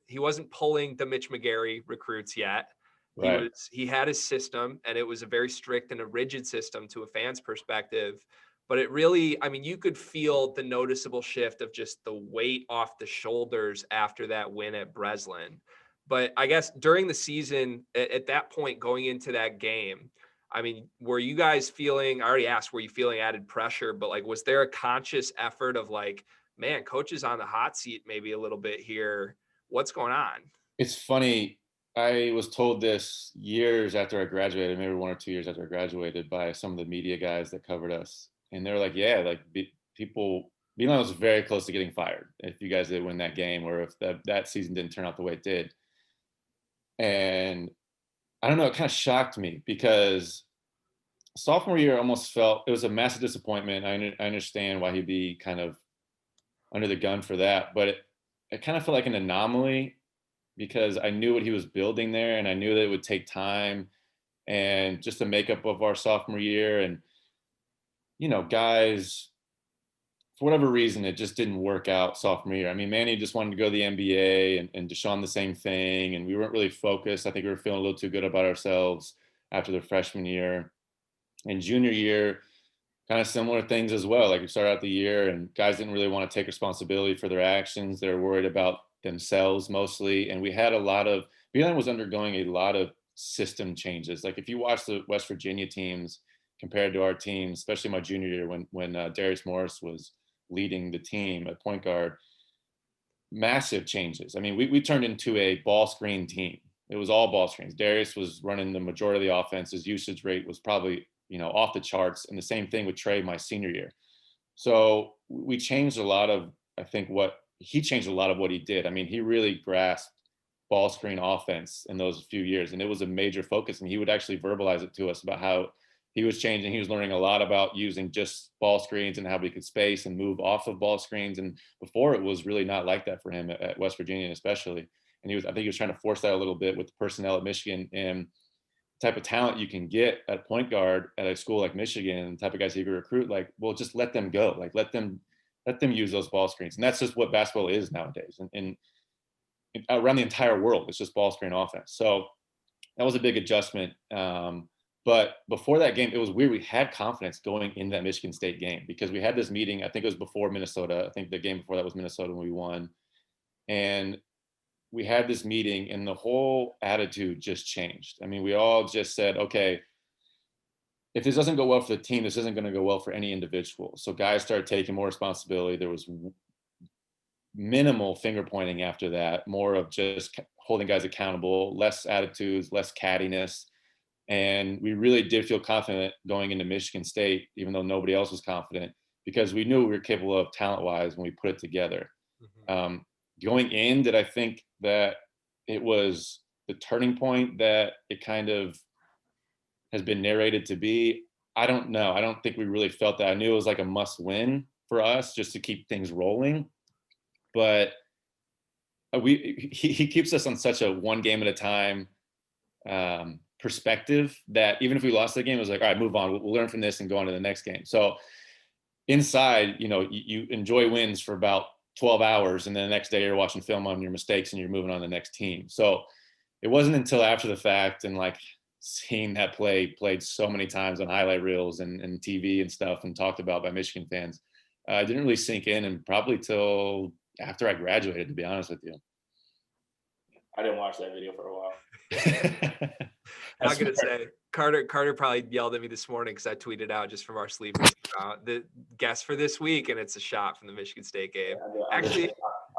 pulling the Mitch McGarry recruits yet. Right. He had his system, and it was a very strict and a rigid system to a fan's perspective. But it really, I mean, you could feel the noticeable shift of just the weight off the shoulders after that win at Breslin. But I guess during the season, at that point, going into that game, I mean, were you guys feeling, I already asked, were you feeling added pressure, but like, was there a conscious effort of like, man, coach is on the hot seat maybe a little bit here. What's going on? It's funny. I was told this years after I graduated, maybe 1 or 2 years after I graduated, by some of the media guys that covered us, and they were like, "Yeah, like people, Beilein was very close to getting fired if you guys didn't win that game, or if that season didn't turn out the way it did." And I don't know, it kind of shocked me because sophomore year almost felt it was a massive disappointment. I understand why he'd be kind of under the gun for that, but it kind of felt like an anomaly because I knew what he was building there, and I knew that it would take time and just the makeup of our sophomore year. And, guys, for whatever reason, it just didn't work out sophomore year. I mean, Manny just wanted to go to the NBA, and Deshaun the same thing. And we weren't really focused. I think we were feeling a little too good about ourselves after the freshman year. And junior year, kind of similar things as well. Like we started out the year and guys didn't really want to take responsibility for their actions. They were worried about themselves mostly. And Beilein was undergoing a lot of system changes. Like if you watch the West Virginia teams compared to our team, especially my junior year when Darius Morris was leading the team at point guard, massive changes. I mean, we turned into a ball screen team. It was all ball screens. Darius was running the majority of the offense. His usage rate was probably off the charts. And the same thing with Trey my senior year. So we changed a lot of, I think he changed a lot of what he did. I mean, he really grasped ball screen offense in those few years. And it was a major focus. And he would actually verbalize it to us about how he was changing. He was learning a lot about using just ball screens and how he could space and move off of ball screens. And before, it was really not like that for him at West Virginia, especially. And I think he was trying to force that a little bit with the personnel at Michigan and type of talent you can get at point guard at a school like Michigan, and the type of guys you can recruit. Like, well, just let them go. Like, let them use those ball screens. And that's just what basketball is nowadays. And around the entire world, it's just ball screen offense. So that was a big adjustment. But before that game, it was weird. We had confidence going in that Michigan State game because we had this meeting. I think it was before Minnesota. I think the game before that was Minnesota when we won. And we had this meeting and the whole attitude just changed. I mean, we all just said, okay, if this doesn't go well for the team, this isn't going to go well for any individual. So guys started taking more responsibility. There was minimal finger pointing after that, more of just holding guys accountable, less attitudes, less cattiness. And we really did feel confident going into Michigan State, even though nobody else was confident, because we knew we were capable of talent-wise when we put it together. Mm-hmm. Going in, did I think that it was the turning point that it kind of has been narrated to be? I don't know. I don't think we really felt that. I knew it was like a must win for us just to keep things rolling. But he keeps us on such a one game at a time perspective that even if we lost the game, it was like, all right, move on. We'll learn from this and go on to the next game. So inside, you enjoy wins for about 12 hours, and then the next day you're watching film on your mistakes and you're moving on to the next team. So it wasn't until after the fact and like seeing that play played so many times on highlight reels and TV and stuff and talked about by Michigan fans, it didn't really sink in, and probably till after I graduated, to be honest with you. I didn't watch that video for a while. I'm going to say, Carter probably yelled at me this morning because I tweeted out just from our sleepers the guess for this week, and it's a shot from the Michigan State game. I'm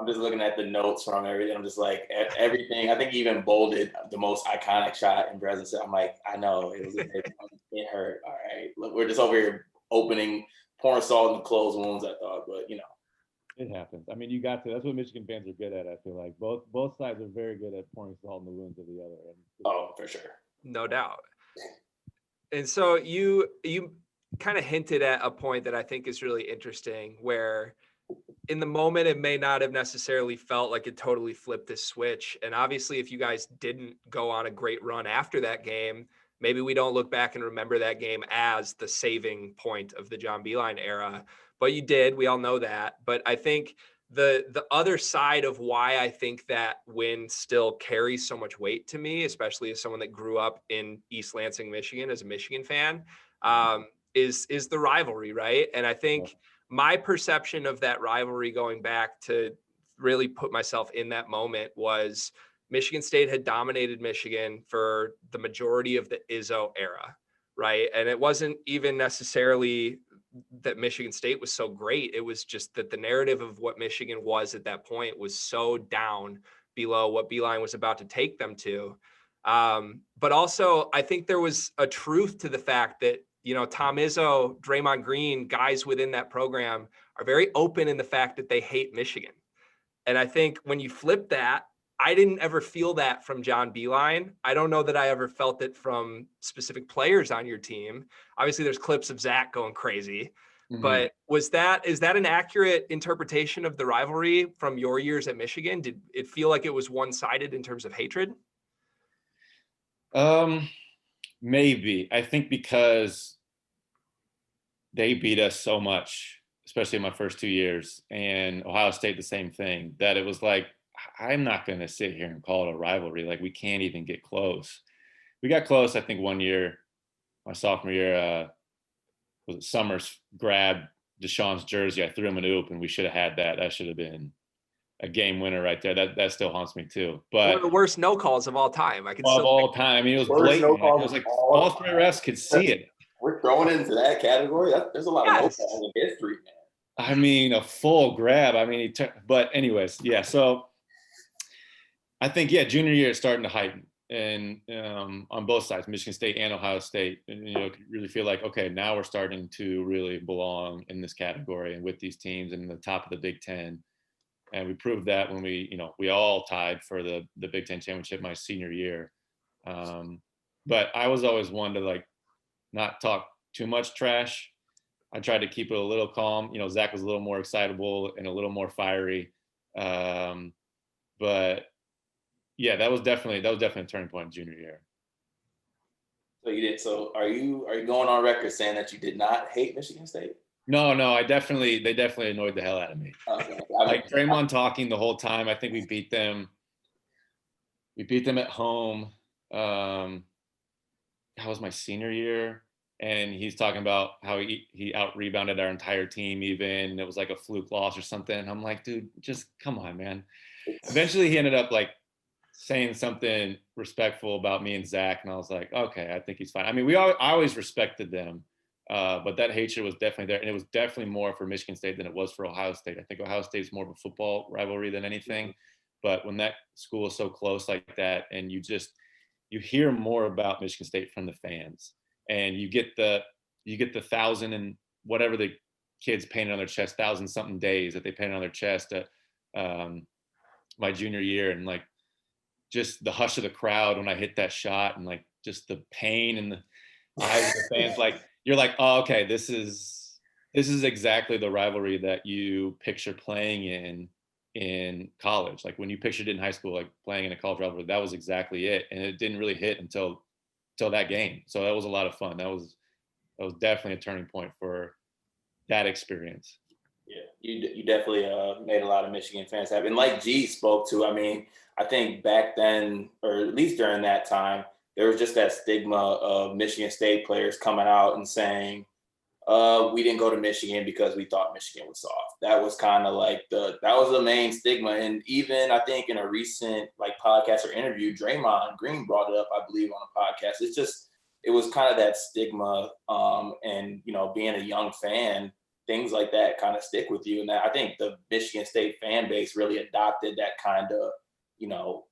just looking at the notes from everything. I'm just like, everything. I think he even bolded the most iconic shot in Breslin Center. I'm like, I know it hurt. All right, look, we're just over here pouring salt in the closed wounds. I thought, but it happens. I mean, you got to. That's what Michigan fans are good at. I feel like both sides are very good at pouring salt in the wounds of the other. Oh, for sure, no doubt. And so you kind of hinted at a point that I think is really interesting, where in the moment it may not have necessarily felt like it totally flipped this switch. And obviously, if you guys didn't go on a great run after that game, maybe we don't look back and remember that game as the saving point of the John Beilein era. But you did. We all know that. But I think the other side of why I think that win still carries so much weight to me, especially as someone that grew up in East Lansing, Michigan, as a Michigan fan, is the rivalry, right? And I think my perception of that rivalry, going back to really put myself in that moment, was Michigan State had dominated Michigan for the majority of the Izzo era. right? And it wasn't even necessarily that Michigan State was so great. It was just that the narrative of what Michigan was at that point was so down below what Beilein was about to take them to. But also, I think there was a truth to the fact that, Tom Izzo, Draymond Green, guys within that program are very open in the fact that they hate Michigan. And I think when you flip that, I didn't ever feel that from John Beilein. I don't know that I ever felt it from specific players on your team. Obviously, there's clips of Zach going crazy, but is that an accurate interpretation of the rivalry from your years at Michigan? Did it feel like it was one-sided in terms of hatred? Maybe. I think because they beat us so much, especially in my first 2 years, and Ohio State the same thing, that it was like, I'm not going to sit here and call it a rivalry. Like, we can't even get close. We got close, I think, one year, my sophomore year, was it Summers grabbed Deshaun's jersey. I threw him an oop, and we should have had that. That should have been a game winner right there. That still haunts me too. But one of the worst no calls of all time. of all time. I mean, it was blatant. It was like all three refs could see it. We're throwing into that category. There's a lot of no calls in history, man. I mean, a full grab. I mean, but anyways, yeah. So I think, junior year is starting to heighten, and on both sides, Michigan State and Ohio State, and, you really feel like, okay, now we're starting to really belong in this category and with these teams and the top of the Big Ten. And we proved that when we all tied for the Big Ten championship my senior year. But I was always one to like not talk too much trash. I tried to keep it a little calm. Zach was a little more excitable and a little more fiery. But yeah, that was definitely a turning point in junior year. So you did. So are you going on record saying that you did not hate Michigan State? No, they definitely annoyed the hell out of me. Okay. Like Draymond talking the whole time. I think we beat them. We beat them at home. That was my senior year, and he's talking about how he out rebounded our entire team. Even it was like a fluke loss or something. And I'm like, dude, just come on, man. Eventually, he ended up like saying something respectful about me and Zach, and I was like, okay, I think he's fine. I mean, I always respected them. But that hatred was definitely there, and it was definitely more for Michigan State than it was for Ohio State. I think Ohio State is more of a football rivalry than anything. But when that school is so close like that, and you hear more about Michigan State from the fans, and you get the 1,000 and whatever the kids painted on their chest, 1,000-something days that they painted on their chest at my junior year, and like just the hush of the crowd when I hit that shot, and like just the pain in the eyes of the fans, like. You're like, oh, okay, this is exactly the rivalry that you picture playing in college. Like when you pictured it in high school, like playing in a college rivalry, that was exactly it. And it didn't really hit until that game. So that was a lot of fun. That was definitely a turning point for that experience. Yeah, you definitely made a lot of Michigan fans happy. And like G spoke to, I mean, I think back then, or at least during that time, there was just that stigma of Michigan State players coming out and saying, we didn't go to Michigan because we thought Michigan was soft. That was kind of like that was the main stigma. And even I think in a recent like podcast or interview, Draymond Green brought it up, I believe, on a podcast. It was kind of that stigma. And, being a young fan, things like that kind of stick with you. And I think the Michigan State fan base really adopted that kind of,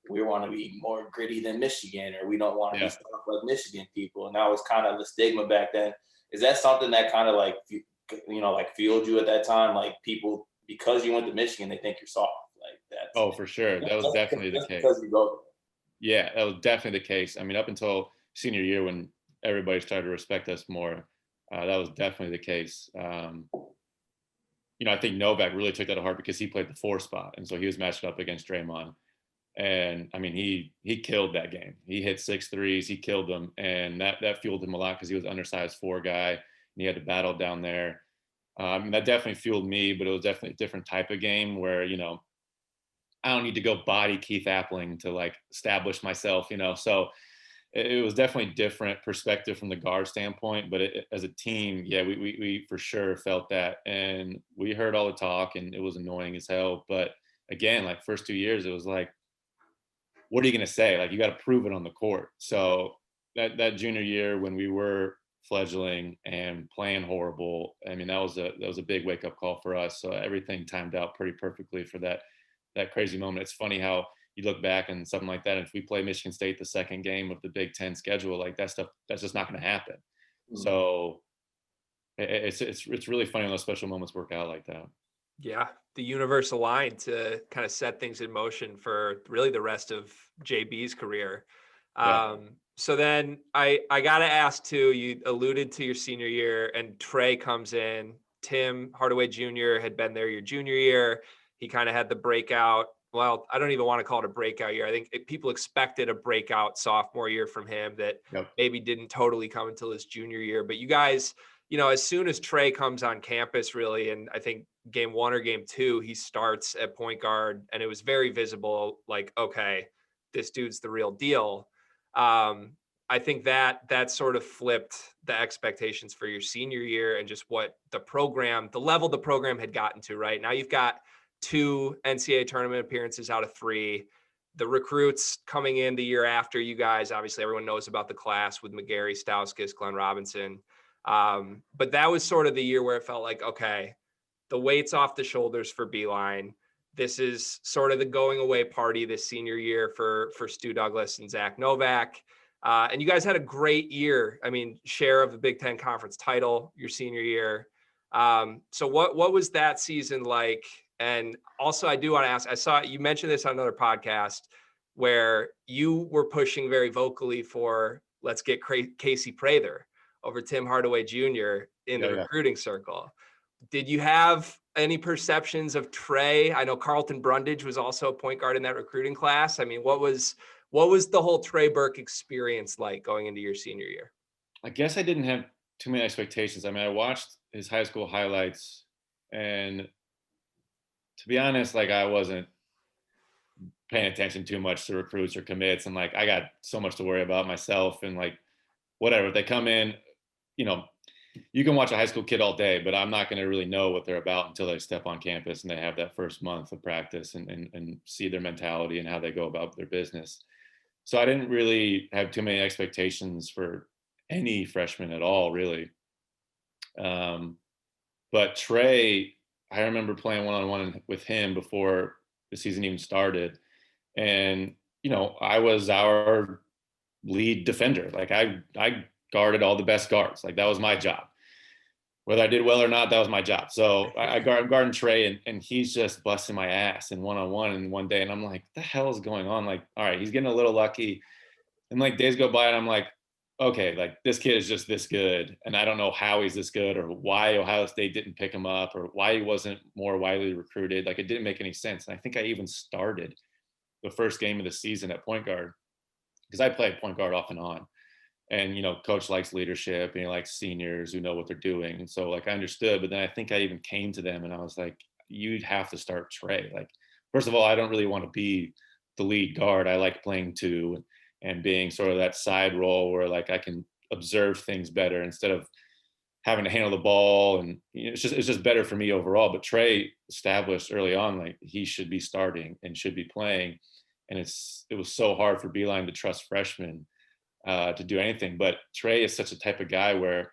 we want to be more gritty than Michigan, or we don't want to be stuff like Michigan people. And that was kind of the stigma back then. Is that something that kind of like, like fueled you at that time? Like people, because you went to Michigan, they think you're soft like that. Oh, for sure. That was definitely the case. Because you go there. Yeah, that was definitely the case. I mean, up until senior year when everybody started to respect us more, that was definitely the case. I think Novak really took that to heart because he played the 4 spot. And so he was matched up against Draymond. And I mean, he killed that game. He hit 6 threes, he killed them. And that fueled him a lot because he was an undersized 4 guy and he had to battle down there. I mean, that definitely fueled me, but it was definitely a different type of game where, I don't need to go body Keith Appling to like establish myself, So it was definitely different perspective from the guard standpoint, but as a team, we for sure felt that. And we heard all the talk and it was annoying as hell. But again, like first 2 years, it was like, what are you going to say? Like, you got to prove it on the court. So that junior year when we were fledgling and playing horrible. I mean, that was a big wake up call for us. So everything timed out pretty perfectly for that crazy moment. It's funny how you look back and something like that. If we play Michigan State the second game of the Big Ten schedule, like that stuff, that's just not going to happen. So it's really funny when those special moments work out like that. Yeah, the universe aligned to kind of set things in motion for really the rest of JB's career. Yeah. So then I got to ask too, you alluded to your senior year and Trey comes in. Tim Hardaway Jr. had been there your junior year. He kind of had the breakout. Well, I don't even want to call it a breakout year. I think people expected a breakout sophomore year from him that maybe didn't totally come until his junior year. But you guys, as soon as Trey comes on campus, really, and I think game 1 or game 2, he starts at point guard, and it was very visible, like, okay, this dude's the real deal. I think that sort of flipped the expectations for your senior year and just what the level the program had gotten to, right? Now you've got 2 NCAA tournament appearances out of 3. The recruits coming in the year after you guys, obviously everyone knows about the class with McGarry, Stauskas, Glenn Robinson. But that was sort of the year where it felt like, okay, the weight's off the shoulders for Beilein. This is sort of the going away party this senior year for Stu Douglas and Zach Novak. And you guys had a great year. I mean, share of the Big Ten Conference title your senior year. So what was that season like? And also, I do want to ask, I saw you mentioned this on another podcast where you were pushing very vocally for let's get Casey Prather over Tim Hardaway Jr. in the recruiting circle. Did you have any perceptions of Trey? I know Carlton Brundage was also a point guard in that recruiting class. I mean, what was the whole Trey Burke experience like going into your senior year? I guess I didn't have too many expectations. I mean, I watched his high school highlights, and to be honest, like I wasn't paying attention too much to recruits or commits, and like I got so much to worry about myself, and like whatever, they come in, you can watch a high school kid all day, but I'm not going to really know what they're about until they step on campus and they have that first month of practice and see their mentality and how they go about their business. So I didn't really have too many expectations for any freshman at all, really. But Trey, I remember playing one-on-one with him before the season even started. And, I was our lead defender. Like I guarded all the best guards. Like that was my job. Whether I did well or not, that was my job. So I'm guarding Trey, and he's just busting my ass in one-on-one in one day. And I'm like, what the hell is going on? Like, all right, he's getting a little lucky. And like days go by and I'm like, okay, like this kid is just this good. And I don't know how he's this good or why Ohio State didn't pick him up or why he wasn't more widely recruited. Like it didn't make any sense. And I think I even started the first game of the season at point guard because I played point guard off and on. And, coach likes leadership and he likes seniors who know what they're doing. And so like I understood, but then I think I even came to them and I was like, you'd have to start Trey. Like, first of all, I don't really want to be the lead guard. I like playing 2 and being sort of that side role where like I can observe things better instead of having to handle the ball. And it's just better for me overall. But Trey established early on, like he should be starting and should be playing. And it was so hard for Beilein to trust freshmen to do anything. But Trey is such a type of guy where,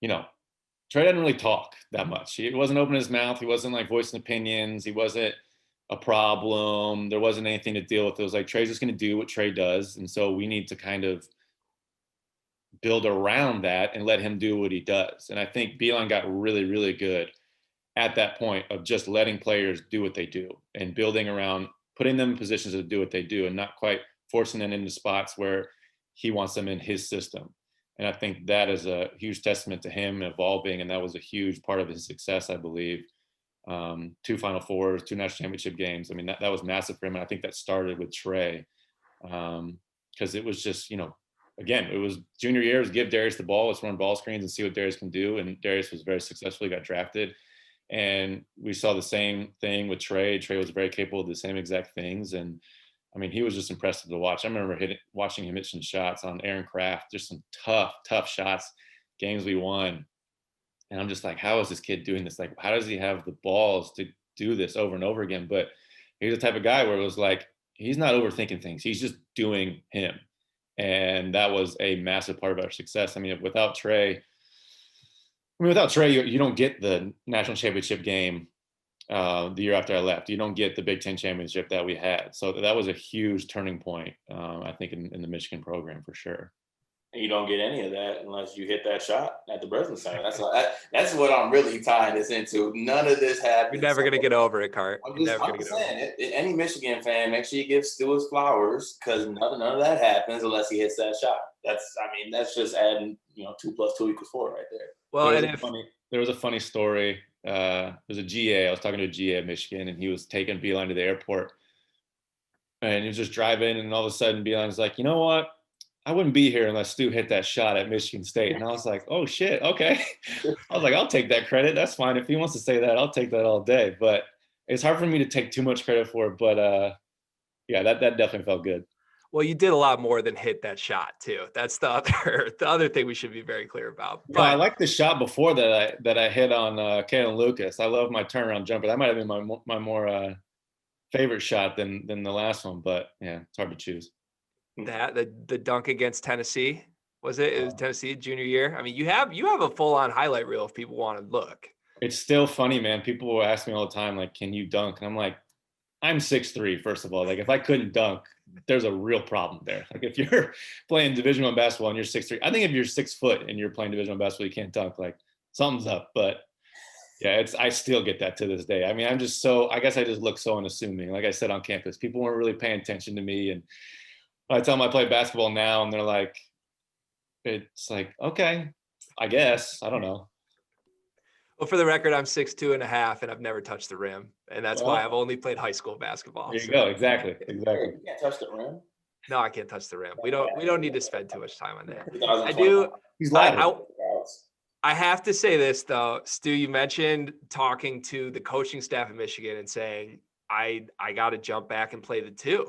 Trey didn't really talk that much. He wasn't opening his mouth. He wasn't like voicing opinions. He wasn't a problem. There wasn't anything to deal with. It was like, Trey's just going to do what Trey does. And so we need to kind of build around that and let him do what he does. And I think Beilein got really, really good at that point of just letting players do what they do and building around, putting them in positions to do what they do and not quite forcing them into spots where he wants them in his system. And I think that is a huge testament to him evolving. And that was a huge part of his success, I believe. 2 Final Fours, 2 national championship games. I mean, that was massive for him. And I think that started with Trey because it was just, again, it was junior year, give Darius the ball, let's run ball screens and see what Darius can do. And Darius was very successful. He got drafted. And we saw the same thing with Trey. Trey was very capable of the same exact things. And I mean, he was just impressive to watch. I remember watching him hit some shots on Aaron Craft, just some tough shots, games we won. And I'm just like, how is this kid doing this? Like, how does he have the balls to do this over and over again? But he's the type of guy where it was like, he's not overthinking things. He's just doing him. And that was a massive part of our success. I mean, without Trey, you don't get the national championship game the year after I left. You don't get the Big Ten championship that we had. So that was a huge turning point, I think, in the Michigan program for sure. And you don't get any of that unless you hit that shot at the Breslin Center. That's what I'm really tying this into. None of this happens. You're never going to get over it, Cart. I'm just saying, any Michigan fan, make sure you give Stu his flowers, because none of that happens unless he hits that shot. That's just adding, 2 + 2 = 4 right there. Well, there was a funny story. There's a GA. I was talking to a GA of Michigan, and he was taking Beilein to the airport. And he was just driving, and all of a sudden Beilein's like, you know what? I wouldn't be here unless Stu hit that shot at Michigan State. And I was like, oh, shit, okay. I was like, I'll take that credit. That's fine. If he wants to say that, I'll take that all day. But it's hard for me to take too much credit for it. But, yeah, that definitely felt good. Well, you did a lot more than hit that shot, too. That's the other thing we should be very clear about. But I like the shot before that I hit on Kalen Lucas. I love my turnaround jumper. That might have been my more favorite shot than the last one. But, yeah, it's hard to choose. The dunk against Tennessee, was it? It was Tennessee junior year. I mean, you have a full-on highlight reel if people want to look. It's still funny, man. People will ask me all the time, like, can you dunk? And I'm like, I'm 6'3", first of all. Like, if I couldn't dunk, there's a real problem there. Like, if you're playing Division I basketball and you're 6'3", I think if you're 6 foot and you're playing Division I basketball, you can't dunk, like, something's up. But yeah, I still get that to this day. I mean, I guess I just look so unassuming. Like I said on campus, people weren't really paying attention to me. And I tell them I play basketball now, and they're like, it's like, okay, I guess. I don't know. Well, for the record, I'm 6'2.5", and I've never touched the rim. And that's why I've only played high school basketball. There you go. Exactly. You can't touch the rim. No, I can't touch the rim. We don't need to spend too much time on that. I do. He's I have to say this, though. Stu, you mentioned talking to the coaching staff at Michigan and saying, I got to jump back and play the 2.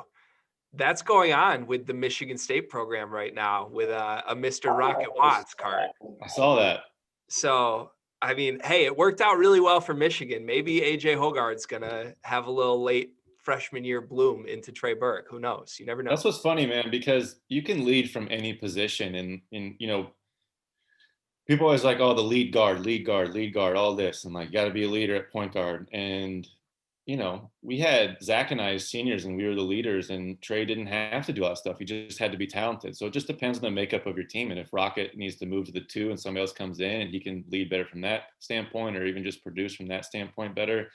That's going on with the Michigan State program right now with a Mr. Rocket Watts card. I saw that. So, I mean, hey, it worked out really well for Michigan. Maybe AJ Hogarth's going to have a little late freshman year bloom into Trey Burke. Who knows? You never know. That's what's funny, man, because you can lead from any position. And people always like, oh, the lead guard, all this. And like, you got to be a leader at point guard. And we had Zach and I as seniors, and we were the leaders, and Trey didn't have to do all that stuff. He just had to be talented. So it just depends on the makeup of your team. And if Rocket needs to move to the 2 and somebody else comes in and he can lead better from that standpoint, or even just produce from that standpoint better,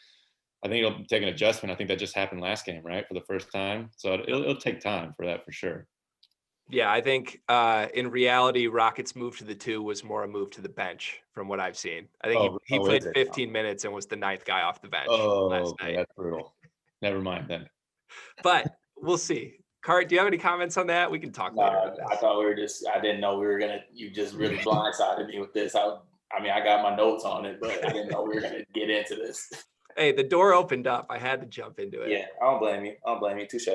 I think it'll take an adjustment. I think that just happened last game, right? For the first time. So it'll take time for that, for sure. Yeah, I think in reality, Rocket's move to the 2 was more a move to the bench from what I've seen. I think he played 15 minutes and was the 9th guy off the bench last night. That's brutal. Never mind then. But we'll see. Cart, do you have any comments on that? We can talk later. I thought I didn't know you just really blindsided me with this. I got my notes on it, but I didn't know we were going to get into this. Hey, the door opened up. I had to jump into it. Yeah, I don't blame you. Touche.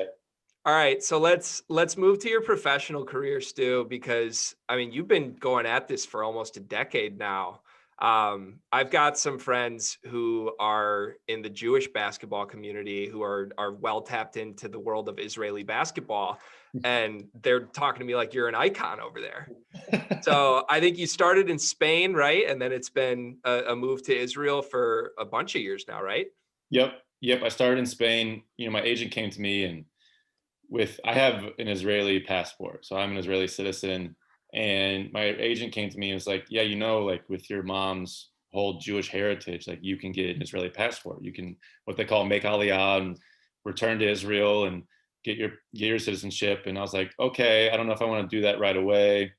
All right, so let's move to your professional career, Stu, because I mean, you've been going at this for almost a decade now. I've got some friends who are in the Jewish basketball community who are well tapped into the world of Israeli basketball, and they're talking to me like you're an icon over there. So I think you started in Spain, right? And then it's been a move to Israel for a bunch of years now, right? Yep. I started in Spain. My agent came to me, and I have an Israeli passport, so I'm an Israeli citizen. And my agent came to me and was like, yeah, like with your mom's whole Jewish heritage, like you can get an Israeli passport. You can, what they call, make aliyah and return to Israel and get your citizenship. And I was like, okay, I don't know if I want to do that right away.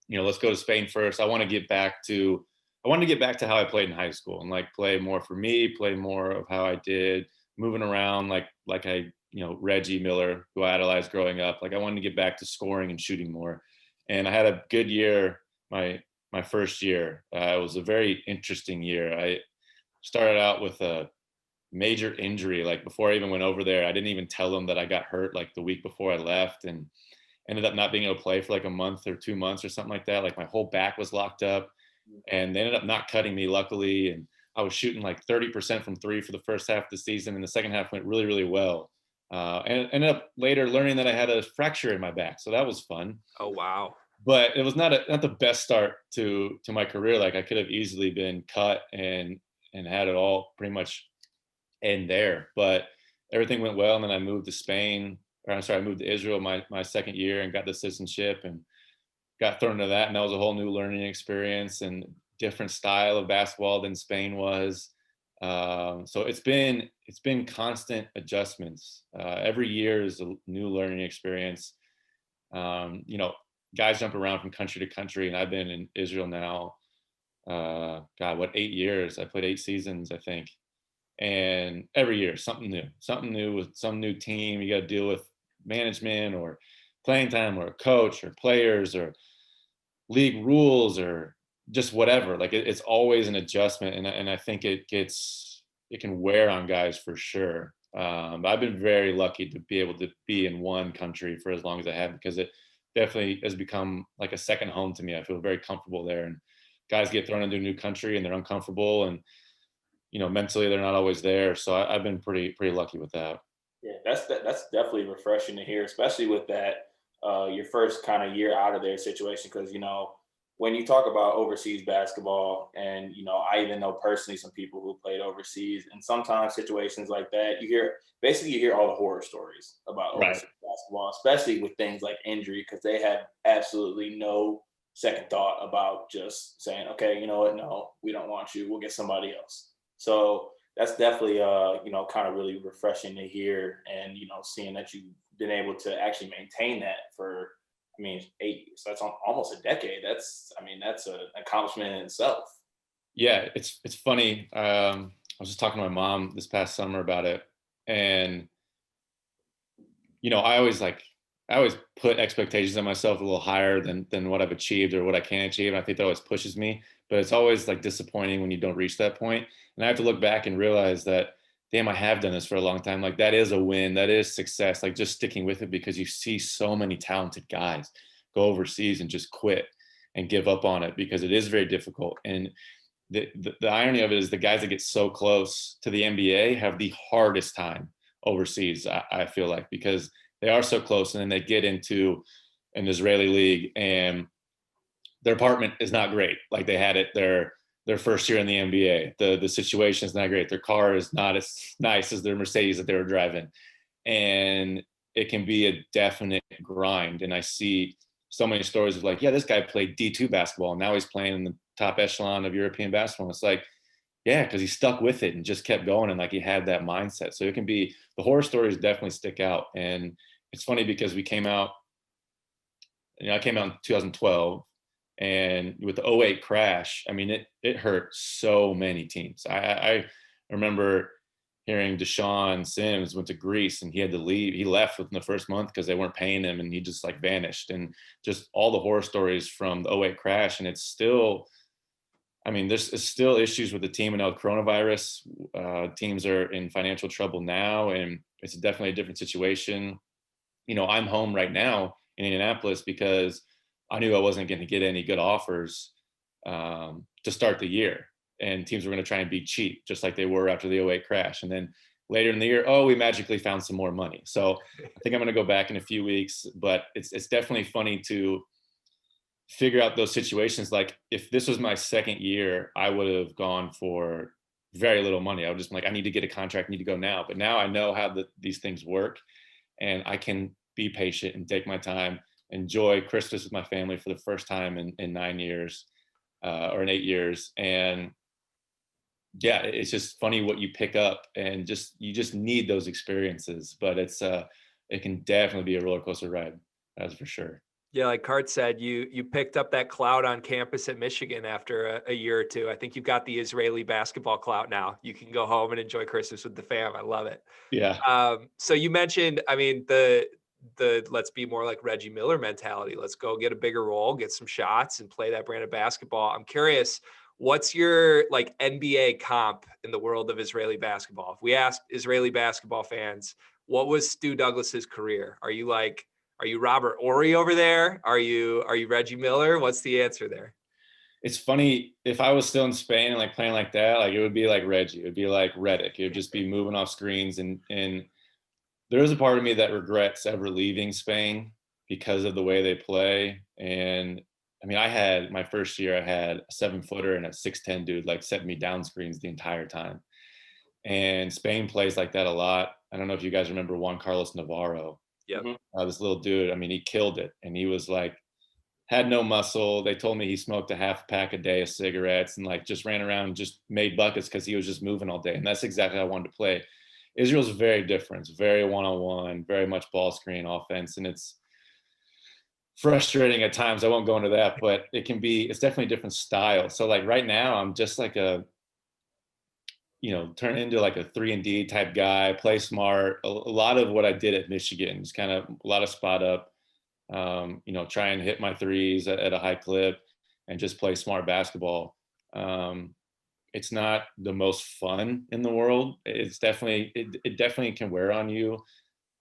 Let's go to Spain first. I want to get back to how I played in high school and like play more for me, play more of how I did, moving around like I, Reggie Miller, who I idolized growing up. Like I wanted to get back to scoring and shooting more. And I had a good year, my first year. It was a very interesting year. I started out with a major injury. Like before I even went over there, I didn't even tell them that I got hurt like the week before I left, and ended up not being able to play for like a month or 2 months or something like that. Like my whole back was locked up, and they ended up not cutting me, luckily. And I was shooting like 30% from 3 for the first half of the season, and the second half went really, really well. and ended up later learning that I had a fracture in my back. So that was fun. Oh, wow. But it was not the best start to my career. Like I could have easily been cut and had it all pretty much end there. But everything went well, and then I moved to Spain. Or I'm sorry, I moved to Israel my second year and got the citizenship and got thrown into that. And that was a whole new learning experience and different style of basketball than Spain was. So it's been constant adjustments. Every year is a new learning experience. You know, guys jump around from country to country, and I've been in Israel now, 8 years? I played 8 seasons, I think. And every year, something new with some new team. You got to deal with management or playing time or a coach or players or league rules or just whatever. Like it's always an adjustment. And I think it can wear on guys for sure. I've been very lucky to be able to be in one country for as long as I have, because it definitely has become like a second home to me. I feel very comfortable there, and guys get thrown into a new country and they're uncomfortable, and you know, mentally they're not always there. So I've been pretty lucky with that. Yeah, that's definitely refreshing to hear, especially with that your first kind of year out of their situation. Because you know, when you talk about overseas basketball, and you know, I even know personally some people who played overseas, and sometimes situations like that, you hear all the horror stories about Right. overseas basketball, especially with things like injury, because they have absolutely no second thought about just saying, okay, you know what, no, we don't want you, we'll get somebody else. So that's definitely you know, kind of really refreshing to hear, and you know, seeing that you've been able to actually maintain that for, I mean, 8 years. So that's almost a decade. That's an accomplishment in itself. Yeah, it's funny. I was just talking to my mom this past summer about it, and you know, I always put expectations on myself a little higher than what I've achieved or what I can achieve. And I think that always pushes me, but it's always like disappointing when you don't reach that point. And I have to look back and realize that, damn, I have done this for a long time. Like that is a win, that is success. Like just sticking with it, because you see so many talented guys go overseas and just quit and give up on it, because it is very difficult. And the irony of it is the guys that get so close to the NBA have the hardest time overseas, I feel like, because they are so close, and then they get into an Israeli league and their apartment is not great. Like they had it their first year in the NBA. The situation is not great. Their car is not as nice as their Mercedes that they were driving. And it can be a definite grind. And I see so many stories of like, yeah, this guy played D2 basketball and now he's playing in the top echelon of European basketball. And it's like, yeah, because he stuck with it and just kept going, and like he had that mindset. So it can be, the horror stories definitely stick out. And it's funny because we came out, you know, I came out in 2012, and with the '08 crash, I mean, it hurt so many teams. I remember hearing Deshaun Sims went to Greece and he had to leave. He left within the first month because they weren't paying him, and he just like vanished. And just all the horror stories from the '08 crash. And it's still, I mean, there's still issues with the team. And now coronavirus, teams are in financial trouble now, and it's definitely a different situation. You know, I'm home right now in Indianapolis because I knew I wasn't going to get any good offers to start the year, and teams were going to try and be cheap, just like they were after the '08 crash. And then later in the year, oh, we magically found some more money. So I think I'm going to go back in a few weeks, but it's definitely funny to figure out those situations. Like if this was my second year, I would have gone for very little money. I would just be like, I need to get a contract, need to go now. But now I know how these things work, and I can be patient and take my time, enjoy Christmas with my family for the first time in 9 years or in 8 years. And yeah, it's just funny what you pick up, and you just need those experiences. But it can definitely be a roller coaster ride, that's for sure. Yeah, like Cart said, you picked up that clout on campus at Michigan after a year or two. I think you've got the Israeli basketball clout now. You can go home and enjoy Christmas with the fam. I love it. Yeah. So you mentioned, I mean, the let's be more like Reggie Miller mentality. Let's go get a bigger role, get some shots, and play that brand of basketball. I'm curious, what's your like NBA comp in the world of Israeli basketball? If we asked Israeli basketball fans, what was Stu Douglas's career? Are you Robert Ory over there? Are you Reggie Miller? What's the answer there? It's funny, if I was still in Spain and like playing like that, like it would be like Reggie. It would be like Redick. It would just be moving off screens and there is a part of me that regrets ever leaving Spain because of the way they play. And I mean, I had my first year, I had a 7-footer and a 6'10" dude like set me down screens the entire time. And Spain plays like that a lot. I don't know if you guys remember Juan Carlos Navarro. Yeah. This little dude, I mean, he killed it. And he was like, had no muscle. They told me he smoked a half pack a day of cigarettes and like just ran around and just made buckets because he was just moving all day. And that's exactly how I wanted to play. Israel's very different. It's very one-on-one, very much ball screen offense. And it's frustrating at times. I won't go into that, but it's definitely a different style. So like right now I'm just like turn into like a 3-and-D type guy, play smart. A lot of what I did at Michigan is kind of a lot of spot up, try and hit my threes at a high clip and just play smart basketball. It's not the most fun in the world. It's definitely, it definitely can wear on you.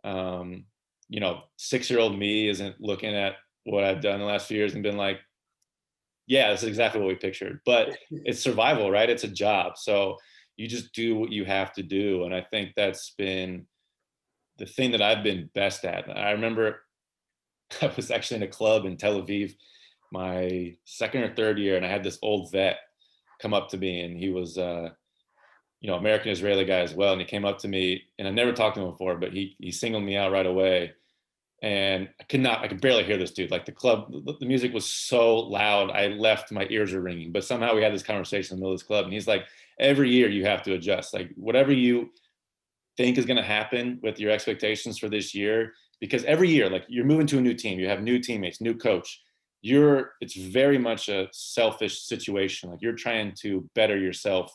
6-year-old me isn't looking at what I've done the last few years and been like, yeah, this is exactly what we pictured, but it's survival, right? It's a job. So you just do what you have to do. And I think that's been the thing that I've been best at. I remember I was actually in a club in Tel Aviv my second or third year, and I had this old vet come up to me, and he was, American Israeli guy as well. And he came up to me, and I never talked to him before, but he singled me out right away. And I could barely hear this dude. Like the music was so loud, I left, my ears were ringing. But somehow we had this conversation in the middle of this club, and he's like, every year you have to adjust. Like whatever you think is going to happen with your expectations for this year, because every year, like you're moving to a new team, you have new teammates, new coach. It's very much a selfish situation. Like you're trying to better yourself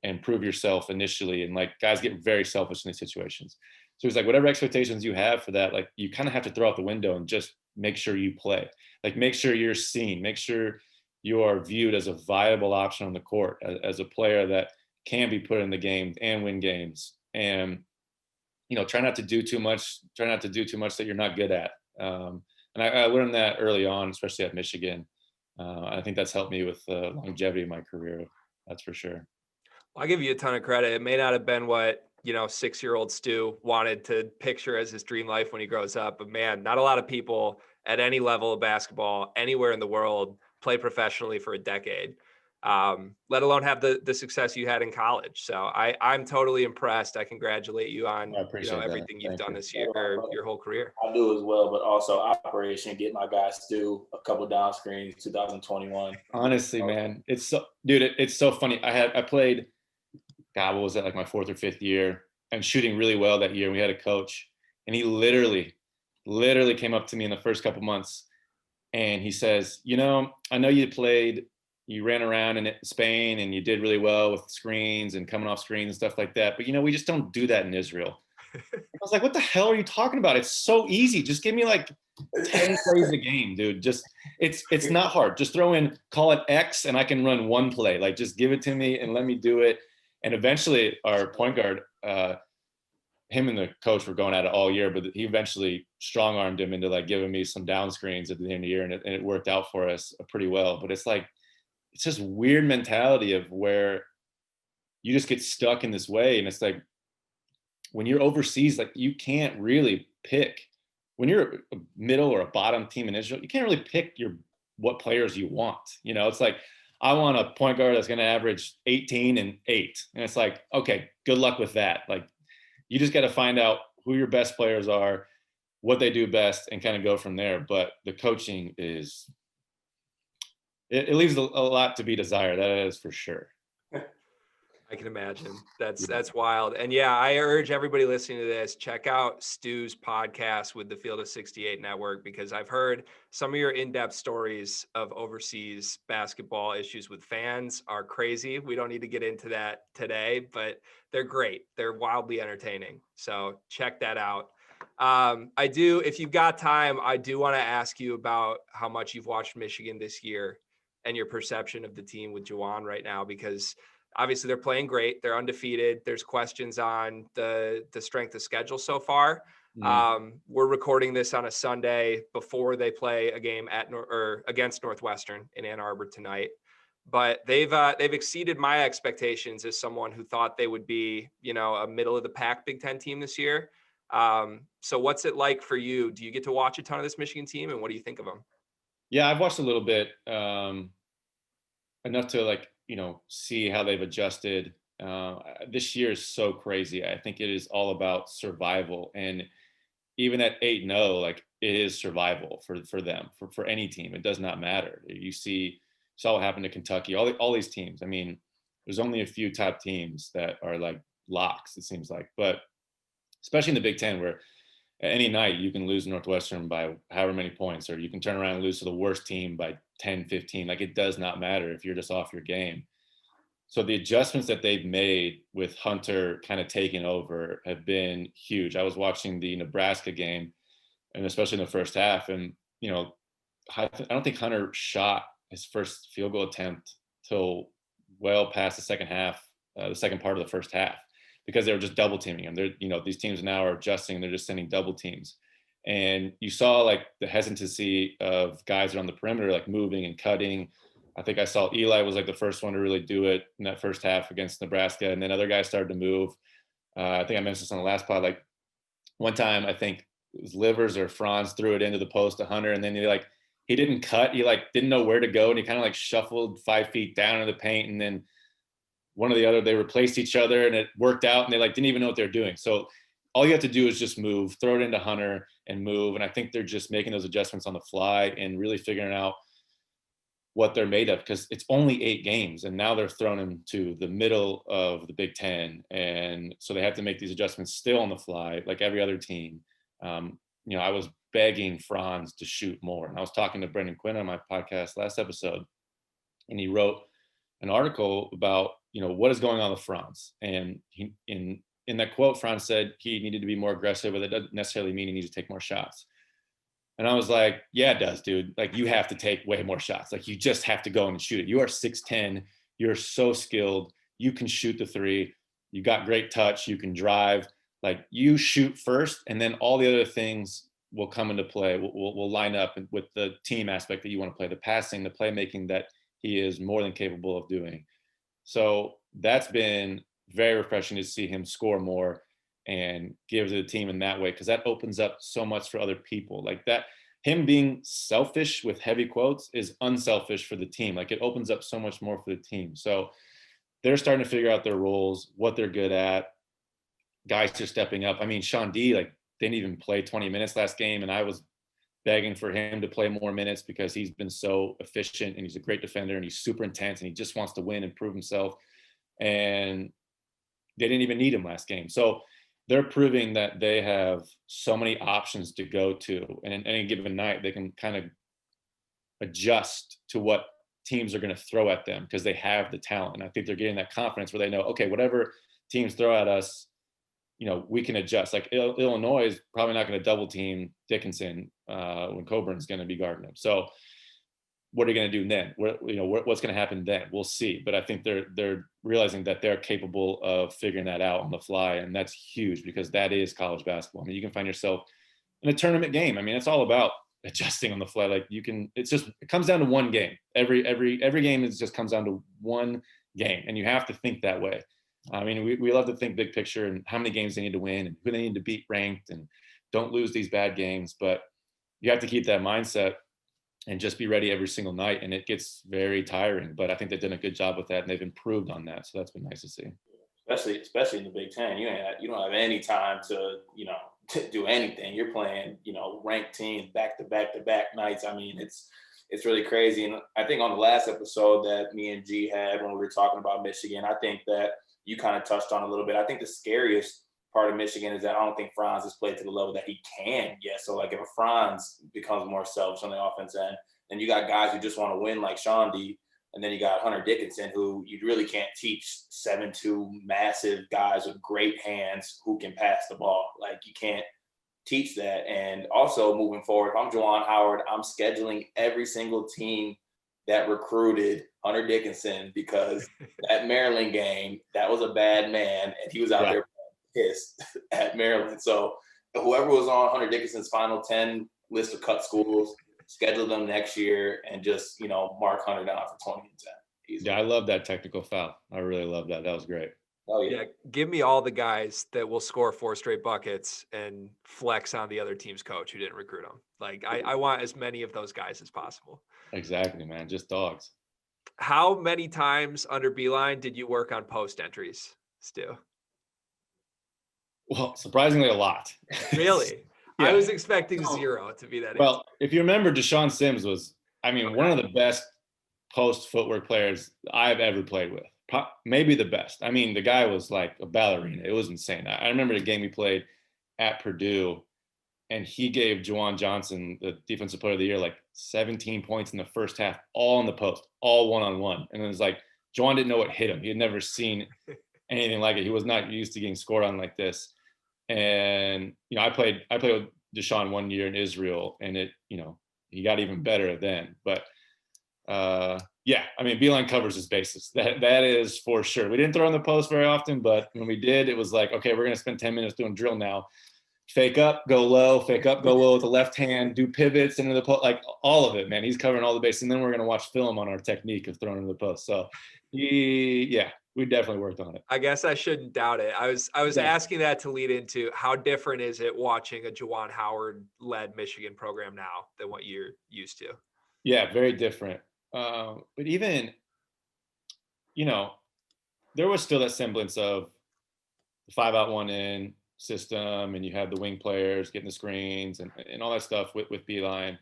and prove yourself initially. And like guys get very selfish in these situations. So it's like whatever expectations you have for that, like you kind of have to throw out the window and just make sure you play. Like make sure you're seen, make sure you are viewed as a viable option on the court, as a player that can be put in the game and win games. And try not to do too much that you're not good at. And I learned that early on, especially at Michigan. I think that's helped me with the longevity of my career. That's for sure. I'll give you a ton of credit. It may not have been what 6-year-old Stu wanted to picture as his dream life when he grows up, but man, not a lot of people at any level of basketball anywhere in the world play professionally for a decade, let alone have the success you had in college. So I'm totally impressed. I congratulate you on everything you've done this year, or your whole career. I do as well, but also Operation Get My Guy Stu a couple down screens 2021. Honestly, man, it's so funny. I played, God, what was that, like my 4th or 5th year, and shooting really well that year. We had a coach, and he literally came up to me in the first couple months, and he says, I know you ran around in Spain and you did really well with screens and coming off screens and stuff like that, but we just don't do that in Israel. I was like, what the hell are you talking about? It's so easy. Just give me like 10 plays a game, dude. Just it's not hard. Just call it X, and I can run one play. Like just give it to me and let me do it. And eventually our point guard, him and the coach were going at it all year, but he eventually strong-armed him into like giving me some down screens at the end of the year, and it worked out for us pretty well. But it's just weird mentality of where you just get stuck in this way. And it's like when you're overseas, like you can't really pick. When you're a middle or a bottom team in Israel, you can't really pick what players you want. It's like, I want a point guard that's going to average 18 and 8. And it's like, okay, good luck with that. Like you just got to find out who your best players are, what they do best, and kind of go from there. But the coaching it leaves a lot to be desired. That is for sure. I can imagine. That's wild. And yeah, I urge everybody listening to this, check out Stu's podcast with the Field of 68 Network, because I've heard some of your in-depth stories of overseas basketball issues with fans are crazy. We don't need to get into that today, but they're great. They're wildly entertaining. So check that out. If you've got time, I do want to ask you about how much you've watched Michigan this year and your perception of the team with Juwan right now, because obviously they're playing great. They're undefeated. There's questions on the strength of schedule so far. We're recording this on a Sunday before they play a game against Northwestern in Ann Arbor tonight. But they've exceeded my expectations as someone who thought they would be, a middle of the pack Big Ten team this year. So what's it like for you? Do you get to watch a ton of this Michigan team, and what do you think of them? Yeah, I've watched a little bit, enough to like, see how they've adjusted. This year is so crazy. I think it is all about survival. And even at 8-0, like it is survival for them, for any team. It does not matter. Saw what happened to Kentucky, all these teams. I mean, there's only a few top teams that are like locks, it seems like. But especially in the Big Ten, where any night you can lose Northwestern by however many points, or you can turn around and lose to the worst team by 10, 15. Like it does not matter if you're just off your game. So the adjustments that they've made with Hunter kind of taking over have been huge. I was watching the Nebraska game, and especially in the first half, and I don't think Hunter shot his first field goal attempt till well past the second half, the second part of the first half, because they were just double teaming him. These teams now are adjusting; they're just sending double teams, and you saw like the hesitancy of guys around the perimeter, like moving and cutting. I think I saw Eli was like the first one to really do it in that first half against Nebraska, and then other guys started to move. I think I mentioned this on the last pod. Like one time, I think it was Livers or Franz threw it into the post to Hunter, and then he didn't cut. He like didn't know where to go, and he kind of like shuffled 5 feet down in the paint, and then one or the other, they replaced each other, and it worked out, and they like didn't even know what they're doing. So all you have to do is just move, throw it into Hunter and move. And I think they're just making those adjustments on the fly and really figuring out what they're made of, because it's only 8 games, and now they're thrown into the middle of the Big Ten, and so they have to make these adjustments still on the fly, like every other team. I was begging Franz to shoot more, and I was talking to Brendan Quinn on my podcast last episode, and he wrote an article about what is going on with Franz, and he in that quote, Franz said he needed to be more aggressive, but that doesn't necessarily mean he needs to take more shots. And I was like, yeah, it does, dude. Like, you have to take way more shots. Like, you just have to go and shoot it. You are 6'10". You're so skilled. You can shoot the three. You got great touch. You can drive. Like, you shoot first, and then all the other things will come into play. We'll line up with the team aspect that you want to play, the passing, the playmaking that he is more than capable of doing. So that's been very refreshing to see him score more and give to the team in that way, because that opens up so much for other people. Like that, him being selfish with heavy quotes is unselfish for the team. Like, it opens up so much more for the team. So they're starting to figure out their roles, what they're good at. Guys are stepping up. I mean, Sean D didn't even play 20 minutes last game, and I was begging for him to play more minutes because he's been so efficient, and he's a great defender, and he's super intense, and he just wants to win and prove himself. And they didn't even need him last game. So they're proving that they have so many options to go to, and in any given night, they can kind of adjust to what teams are going to throw at them because they have the talent. And I think they're getting that confidence where they know, okay, whatever teams throw at us, we can adjust. Like Illinois is probably not going to double team Dickinson when Coburn's going to be guarding him. So what are you going to do then? What's going to happen then? We'll see. But I think they're realizing that they're capable of figuring that out on the fly, and that's huge because that is college basketball. I mean, you can find yourself in a tournament game. I mean, it's all about adjusting on the fly. Like, it comes down to one game. Every game just comes down to one game, and you have to think that way. I mean, we love to think big picture and how many games they need to win and who they need to beat ranked and don't lose these bad games. But you have to keep that mindset and just be ready every single night. And it gets very tiring, but I think they've done a good job with that, and they've improved on that. So that's been nice to see. Especially in the Big Ten, you don't have any time to do anything. You're playing ranked teams back to back nights. I mean, it's really crazy. And I think on the last episode that me and G had when we were talking about Michigan, I think that you kind of touched on a little bit. I think the scariest part of Michigan is that I don't think Franz has played to the level that he can yet. So like, if a Franz becomes more selfish on the offense end, then you got guys who just want to win like Sean D, and then you got Hunter Dickinson, who you really can't teach 7'2" massive guys with great hands who can pass the ball. Like, you can't teach that. And also moving forward, if I'm Juwan Howard, I'm scheduling every single team that recruited Hunter Dickinson, because that Maryland game, that was a bad man, and he was out there pissed at Maryland. So whoever was on Hunter Dickinson's final 10 list of cut schools, schedule them next year and just, mark Hunter down for 20 and 10. Easily. Yeah, I love that technical foul. I really love that. That was great. Oh yeah. Yeah, give me all the guys that will score 4 straight buckets and flex on the other team's coach who didn't recruit them. Like I want as many of those guys as possible. Exactly, man. Just dogs. How many times under Beilein did you work on post entries, Stu? Well, surprisingly a lot. Really? Yeah. I was expecting 0 to be that answer. Well, if you remember, Deshaun Sims was, one of the best post footwork players I've ever played with. Maybe the best. The guy was like a ballerina. It was insane. I remember the game we played at Purdue, and he gave Juwan Johnson, the defensive player of the year, like 17 points in the first half, all in the post, all one-on-one. And it was like, Juwan didn't know what hit him. He had never seen anything like it. He was not used to getting scored on like this. And, I played with Deshaun one year in Israel, and he got even better then. But Beilein covers his bases. That is for sure. We didn't throw in the post very often, but when we did, it was like, okay, we're going to spend 10 minutes doing drill now. Fake up, go low with the left hand, do pivots into the post, like all of it, man. He's covering all the bases. And then we're going to watch film on our technique of throwing into the post. So we definitely worked on it. I guess I shouldn't doubt it. I was asking that to lead into how different is it watching a Juwan Howard led Michigan program now than what you're used to? Yeah, very different. But even, there was still that semblance of the 5-out 1-in system, and you had the wing players getting the screens and all that stuff with Beilein.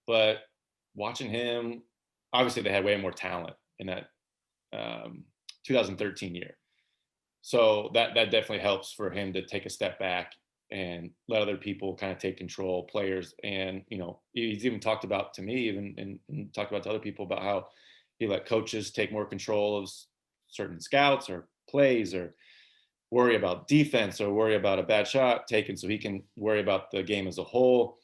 But watching him, obviously they had way more talent in that 2013 year. So that definitely helps for him to take a step back and let other people kind of take control, players. And, he's even talked about to me and talked about to other people about how he let coaches take more control of certain scouts or plays, or worry about defense or worry about a bad shot taken, so he can worry about the game as a whole,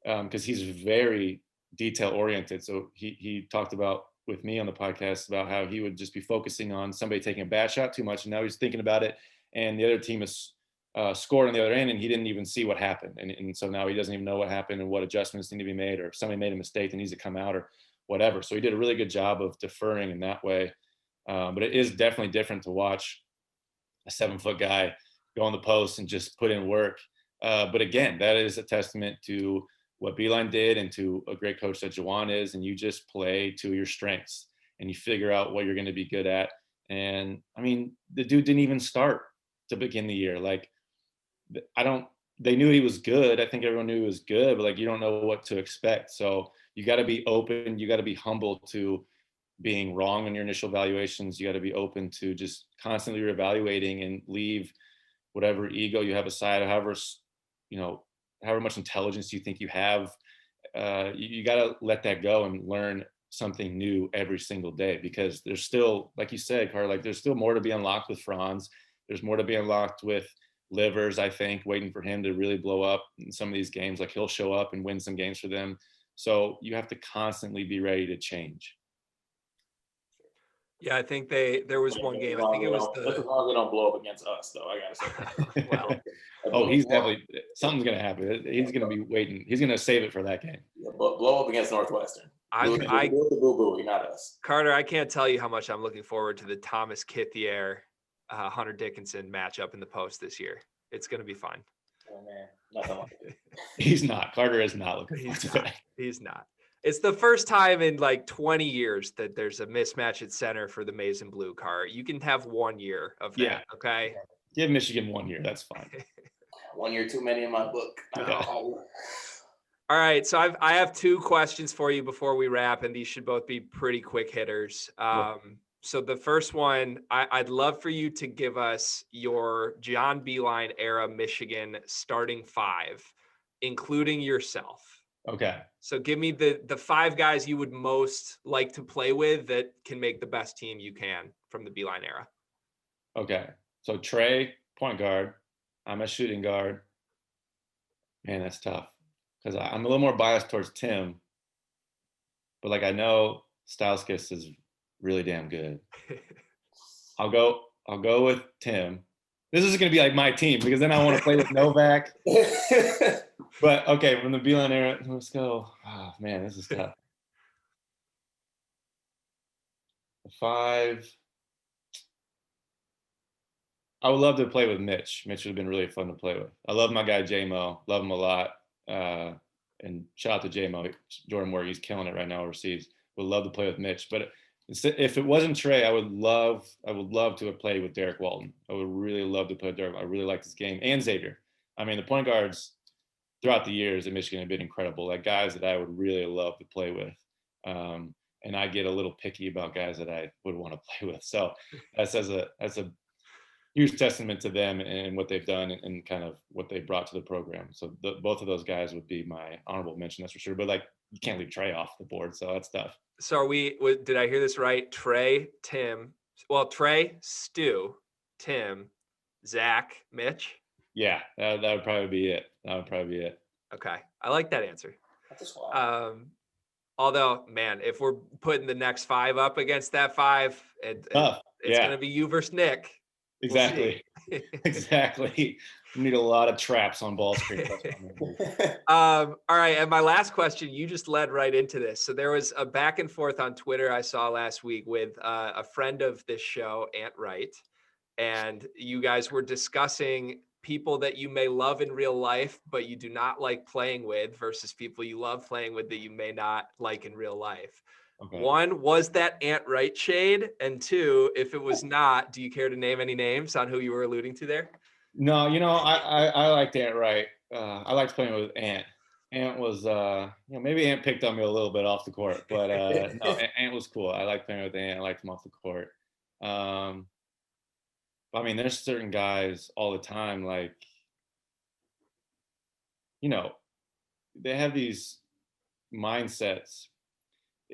because he's very detail oriented. So he talked about with me on the podcast about how he would just be focusing on somebody taking a bad shot too much, and now he's thinking about it, and the other team is scored on the other end, and he didn't even see what happened, and so now he doesn't even know what happened and what adjustments need to be made, or if somebody made a mistake that needs to come out or whatever. So he did a really good job of deferring in that way. But it is definitely different to watch a 7-foot guy go on the post and just put in work. But again, that is a testament to what Beilein did and to a great coach that Juwan is. And you just play to your strengths and you figure out what you're going to be good at. And the dude didn't even start to begin the year. They knew he was good. I think everyone knew he was good, but you don't know what to expect. So you got to be open. You got to be humble to being wrong on your initial evaluations. You got to be open to just constantly reevaluating and leave whatever ego you have aside, however much intelligence you think you have. You got to let that go and learn something new every single day, because there's still, like you said, Carter, there's still more to be unlocked with Franz. There's more to be unlocked with Livers, I think, waiting for him to really blow up in some of these games. He'll show up and win some games for them. So you have to constantly be ready to change. Yeah, I think there was one game. I think it was just as long as they don't blow up against us, though. I gotta say. Well, he's definitely, something's gonna happen. He's gonna be waiting. He's gonna save it for that game. Yeah, but blow up against Northwestern. Do the boo-boo, not us. Carter, I can't tell you how much I'm looking forward to the Thomas Kithier, Hunter Dickinson matchup in the post this year. It's gonna be fun. Oh man, nothing like it. He's not. Carter is not looking forward to that. He's not. It's the first time in 20 years that there's a mismatch at center for the Maize and Blue car. You can have 1 year of that, okay? Give Michigan 1 year. That's fine. 1 year too many in my book. Okay. All right, so I have 2 questions for you before we wrap, and these should both be pretty quick hitters. So the first one, I'd love for you to give us your John Beilein era Michigan starting 5, including yourself. Okay. So give me the 5 guys you would most like to play with that can make the best team you can from the Beilein era. Okay. So Trey, point guard. I'm a shooting guard. Man, that's tough, because I'm a little more biased towards Tim. But I know Stauskas is really damn good. I'll go with Tim. This is going to be my team, because then I want to play with Novak. But okay, from the Beilein era, let's go. Oh man, this is tough. The 5. I would love to play with Mitch. Mitch would have been really fun to play with. I love my guy J-Mo. Love him a lot. And shout out to J-Mo. Jordan Moore, he's killing it right now overseas. Would love to play with Mitch. But if it wasn't Trey, I would love to have played with Derek Walton. I would really love to play with Derek. I really like this game. And Xavier. I mean, the point guards throughout the years at Michigan have been incredible. Like guys that I would really love to play with. And I get a little picky about guys that I would want to play with. So that's a huge testament to them and what they've done and kind of what they brought to the program. So both of those guys would be my honorable mention, that's for sure. But like, you can't leave Trey off the board, so that's tough. So did I hear this right? Trey, Stu, Tim, Zach, Mitch? Yeah, that would probably be it. Okay, I like that answer. That's a squad. Although, man, if we're putting the next 5 up against that 5, it's going to be you versus Nick. Exactly. We'll Exactly. We need a lot of traps on ball screen. All right. And my last question, you just led right into this. So there was a back and forth on Twitter I saw last week with a friend of this show, Ant Wright. And you guys were discussing people that you may love in real life, but you do not like playing with versus people you love playing with that you may not like in real life. Okay. 1, was that Ant Wright shade? And 2, if it was not, do you care to name any names on who you were alluding to there? No, I liked Ant Wright. I liked playing with Ant. Ant was, maybe Ant picked on me a little bit off the court, but no, Ant was cool. I liked playing with Ant. I liked him off the court. I mean, there's certain guys all the time, like, they have these mindsets.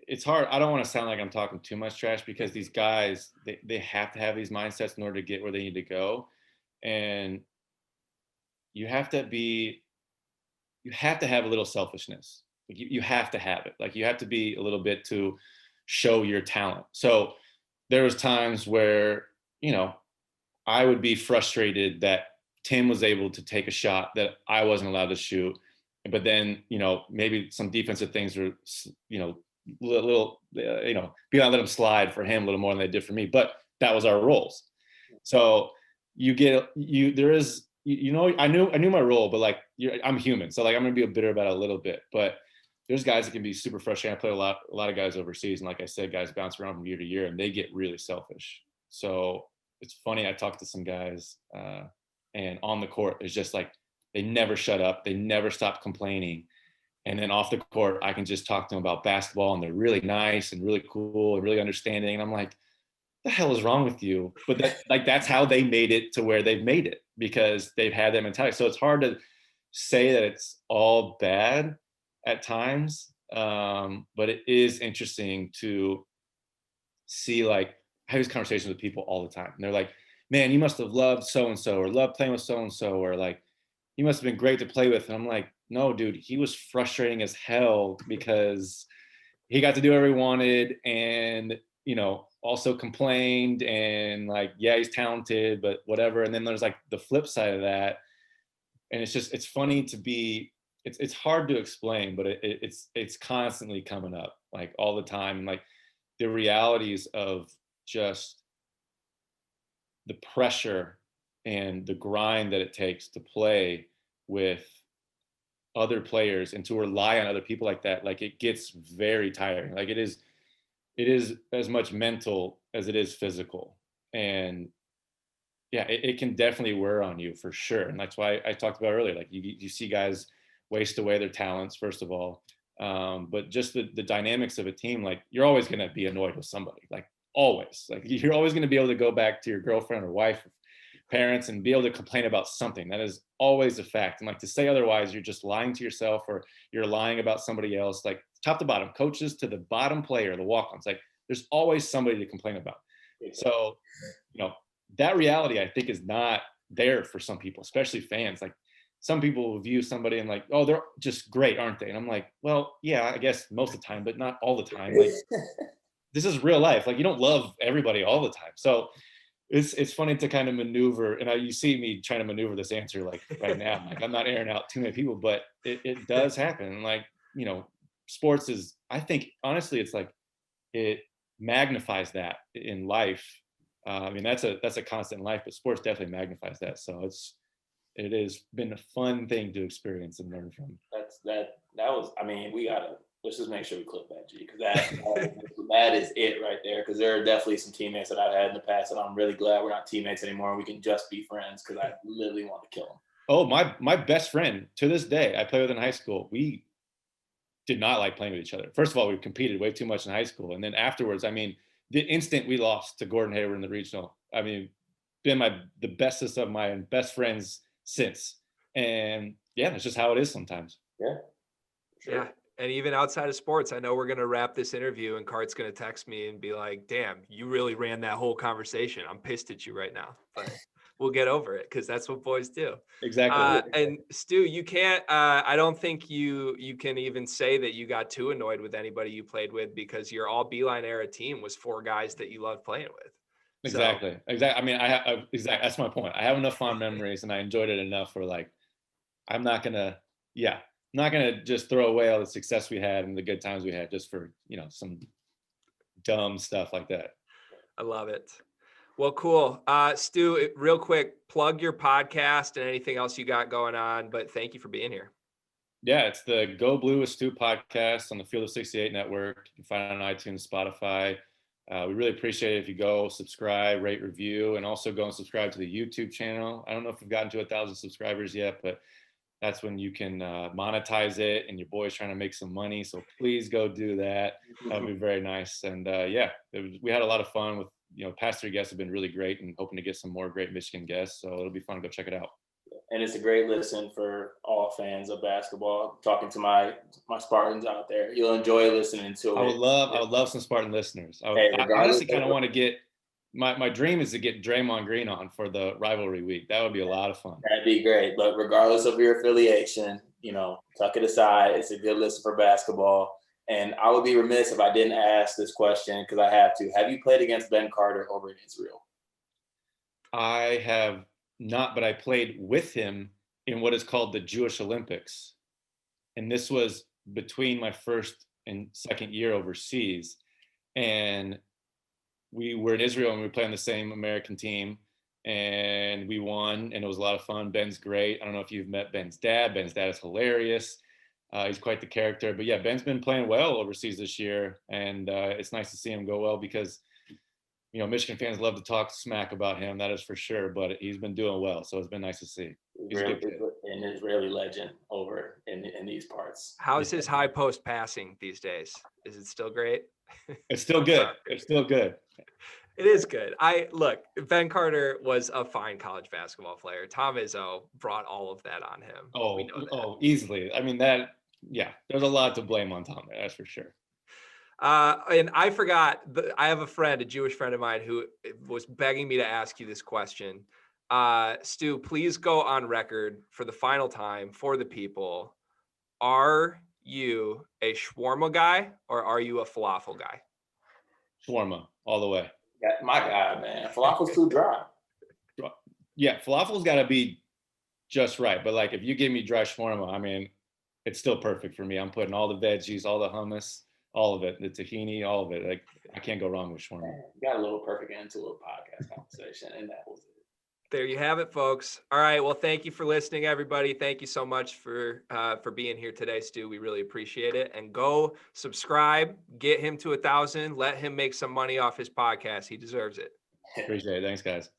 It's hard. I don't want to sound like I'm talking too much trash because these guys, they have to have these mindsets in order to get where they need to go. And you have to have a little selfishness. Like you have to have it. Like you have to be a little bit to show your talent. So there was times where, I would be frustrated that Tim was able to take a shot that I wasn't allowed to shoot. But then, maybe some defensive things were, little, be able to let them slide for him a little more than they did for me. But that was our roles. So I knew my role, but like, I'm human. So like, I'm going to be bitter about it a little bit, but there's guys that can be super frustrating. I play a lot of guys overseas. And like I said, guys bounce around from year to year and they get really selfish. So it's funny. I talked to some guys and on the court, it's just like, they never shut up. They never stop complaining. And then off the court, I can just talk to them about basketball and they're really nice and really cool and really understanding. And I'm like, the hell is wrong with you? But that's how they made it to where they've made it because they've had that mentality. So it's hard to say that it's all bad at times. But it is interesting to see, like, I have these conversations with people all the time. And they're like, man, you must have loved so-and-so or loved playing with so-and-so, or like, you must have been great to play with. And I'm like, no, dude, he was frustrating as hell because he got to do whatever he wanted and, also complained and like, yeah, he's talented, but whatever. And then there's like the flip side of that. And it's funny to be, it's hard to explain, but it's constantly coming up like all the time. And like the realities of just the pressure and the grind that it takes to play with other players and to rely on other people like that, like it gets very tiring. Like it is as much mental as it is physical. And yeah, it can definitely wear on you for sure. And that's why I talked about earlier, like you see guys waste away their talents, first of all. But just the dynamics of a team, like you're always going to be annoyed with somebody, like always. Like you're always going to be able to go back to your girlfriend or wife, parents, and be able to complain about something. That is always a fact. And like to say otherwise, you're just lying to yourself or you're lying about somebody else, like top to bottom, coaches to the bottom player, the walk-ons, like there's always somebody to complain about. So, that reality I think is not there for some people, especially fans. Like some people will view somebody and like, oh, they're just great, aren't they? And I'm like, well, yeah, I guess most of the time, but not all the time. Like this is real life. Like you don't love everybody all the time. So it's funny to kind of maneuver, and you see me trying to maneuver this answer like right now. Like I'm not airing out too many people, but it does happen. And like, sports is, I think honestly, it's like it magnifies that in life I mean, that's a constant in life, but sports definitely magnifies that. So it has been a fun thing to experience and learn from. That was, I mean, let's just make sure we clip that, G, because that is it right there. Because there are definitely some teammates that I've had in the past, and I'm really glad we're not teammates anymore. And we can just be friends, because I literally want to kill them. Oh, my best friend to this day, I played with in high school. We did not like playing with each other. First of all, we competed way too much in high school, and then afterwards, I mean, the instant we lost to Gordon Hayward in the regional, I mean, been the bestest of my best friends since. And yeah, that's just how it is sometimes. Yeah. Sure. Yeah. And even outside of sports, I know we're going to wrap this interview and Cart's going to text me and be like, damn, you really ran that whole conversation. I'm pissed at you right now, but we'll get over it, because that's what boys do. Exactly. And Stu, you can't, I don't think you can even say that you got too annoyed with anybody you played with, because your all Beilein era team was 4 guys that you loved playing with. Exactly. I mean, exactly. That's my point. I have enough fond memories, and I enjoyed it enough for like, I'm not gonna just throw away all the success we had and the good times we had just for, some dumb stuff like that. I love it. Well, cool. Stu, real quick, plug your podcast and anything else you got going on, but thank you for being here. Yeah, it's the Go Blue with Stu podcast on the Field of 68 network. You can find it on iTunes, Spotify. We really appreciate it if you go subscribe, rate, review, and also go and subscribe to the YouTube channel. I don't know if we've gotten to 1,000 subscribers yet, but that's when you can monetize it, and your boy's trying to make some money. So please go do that. That would be very nice. And we had a lot of fun with, past 3 guests have been really great, and hoping to get some more great Michigan guests. So it'll be fun to go check it out. And it's a great listen for all fans of basketball. Talking to my Spartans out there, you'll enjoy listening to it. I would love some Spartan listeners. I honestly kind of want to get my dream is to get Draymond Green on for the rivalry week. That would be a lot of fun. That'd be great. But regardless of your affiliation, tuck it aside. It's a good listen for basketball. And I would be remiss if I didn't ask this question, because I have to. Have you played against Ben Carter over in Israel? I have not, but I played with him in what is called the Jewish Olympics. And this was between my first and second year overseas. And we were in Israel, and we were playing the same American team, and we won, and it was a lot of fun. Ben's great. I don't know if you've met Ben's dad. Ben's dad is hilarious. He's quite the character. But yeah, Ben's been playing well overseas this year, and it's nice to see him go well, because Michigan fans love to talk smack about him, that is for sure, but he's been doing well, so it's been nice to see. He's an Israeli legend over in these parts. How's his high post passing these days? Is it still great? It's still good. It's still good. It is good. Look, Ben Carter was a fine college basketball player. Tom Izzo brought all of that on him. Oh, easily. I mean, there's a lot to blame on Tom there, that's for sure. And I forgot, I have a Jewish friend of mine, who was begging me to ask you this question. Stu, please go on record for the final time for the people. Are you a shawarma guy, or are you a falafel guy? Shawarma, all the way. Yeah, my God, man. Falafel's too dry. Yeah, falafel's got to be just right. But like, if you give me dry shawarma, I mean, it's still perfect for me. I'm putting all the veggies, all the hummus, all of it, the tahini, all of it. Like, I can't go wrong with shawarma. You got a little perfect end to a podcast conversation, and that was it. There you have it, folks. All right. Well, thank you for listening, everybody. Thank you so much for being here today, Stu. We really appreciate it. And go subscribe, get him to 1,000, let him make some money off his podcast. He deserves it. Appreciate it. Thanks, guys.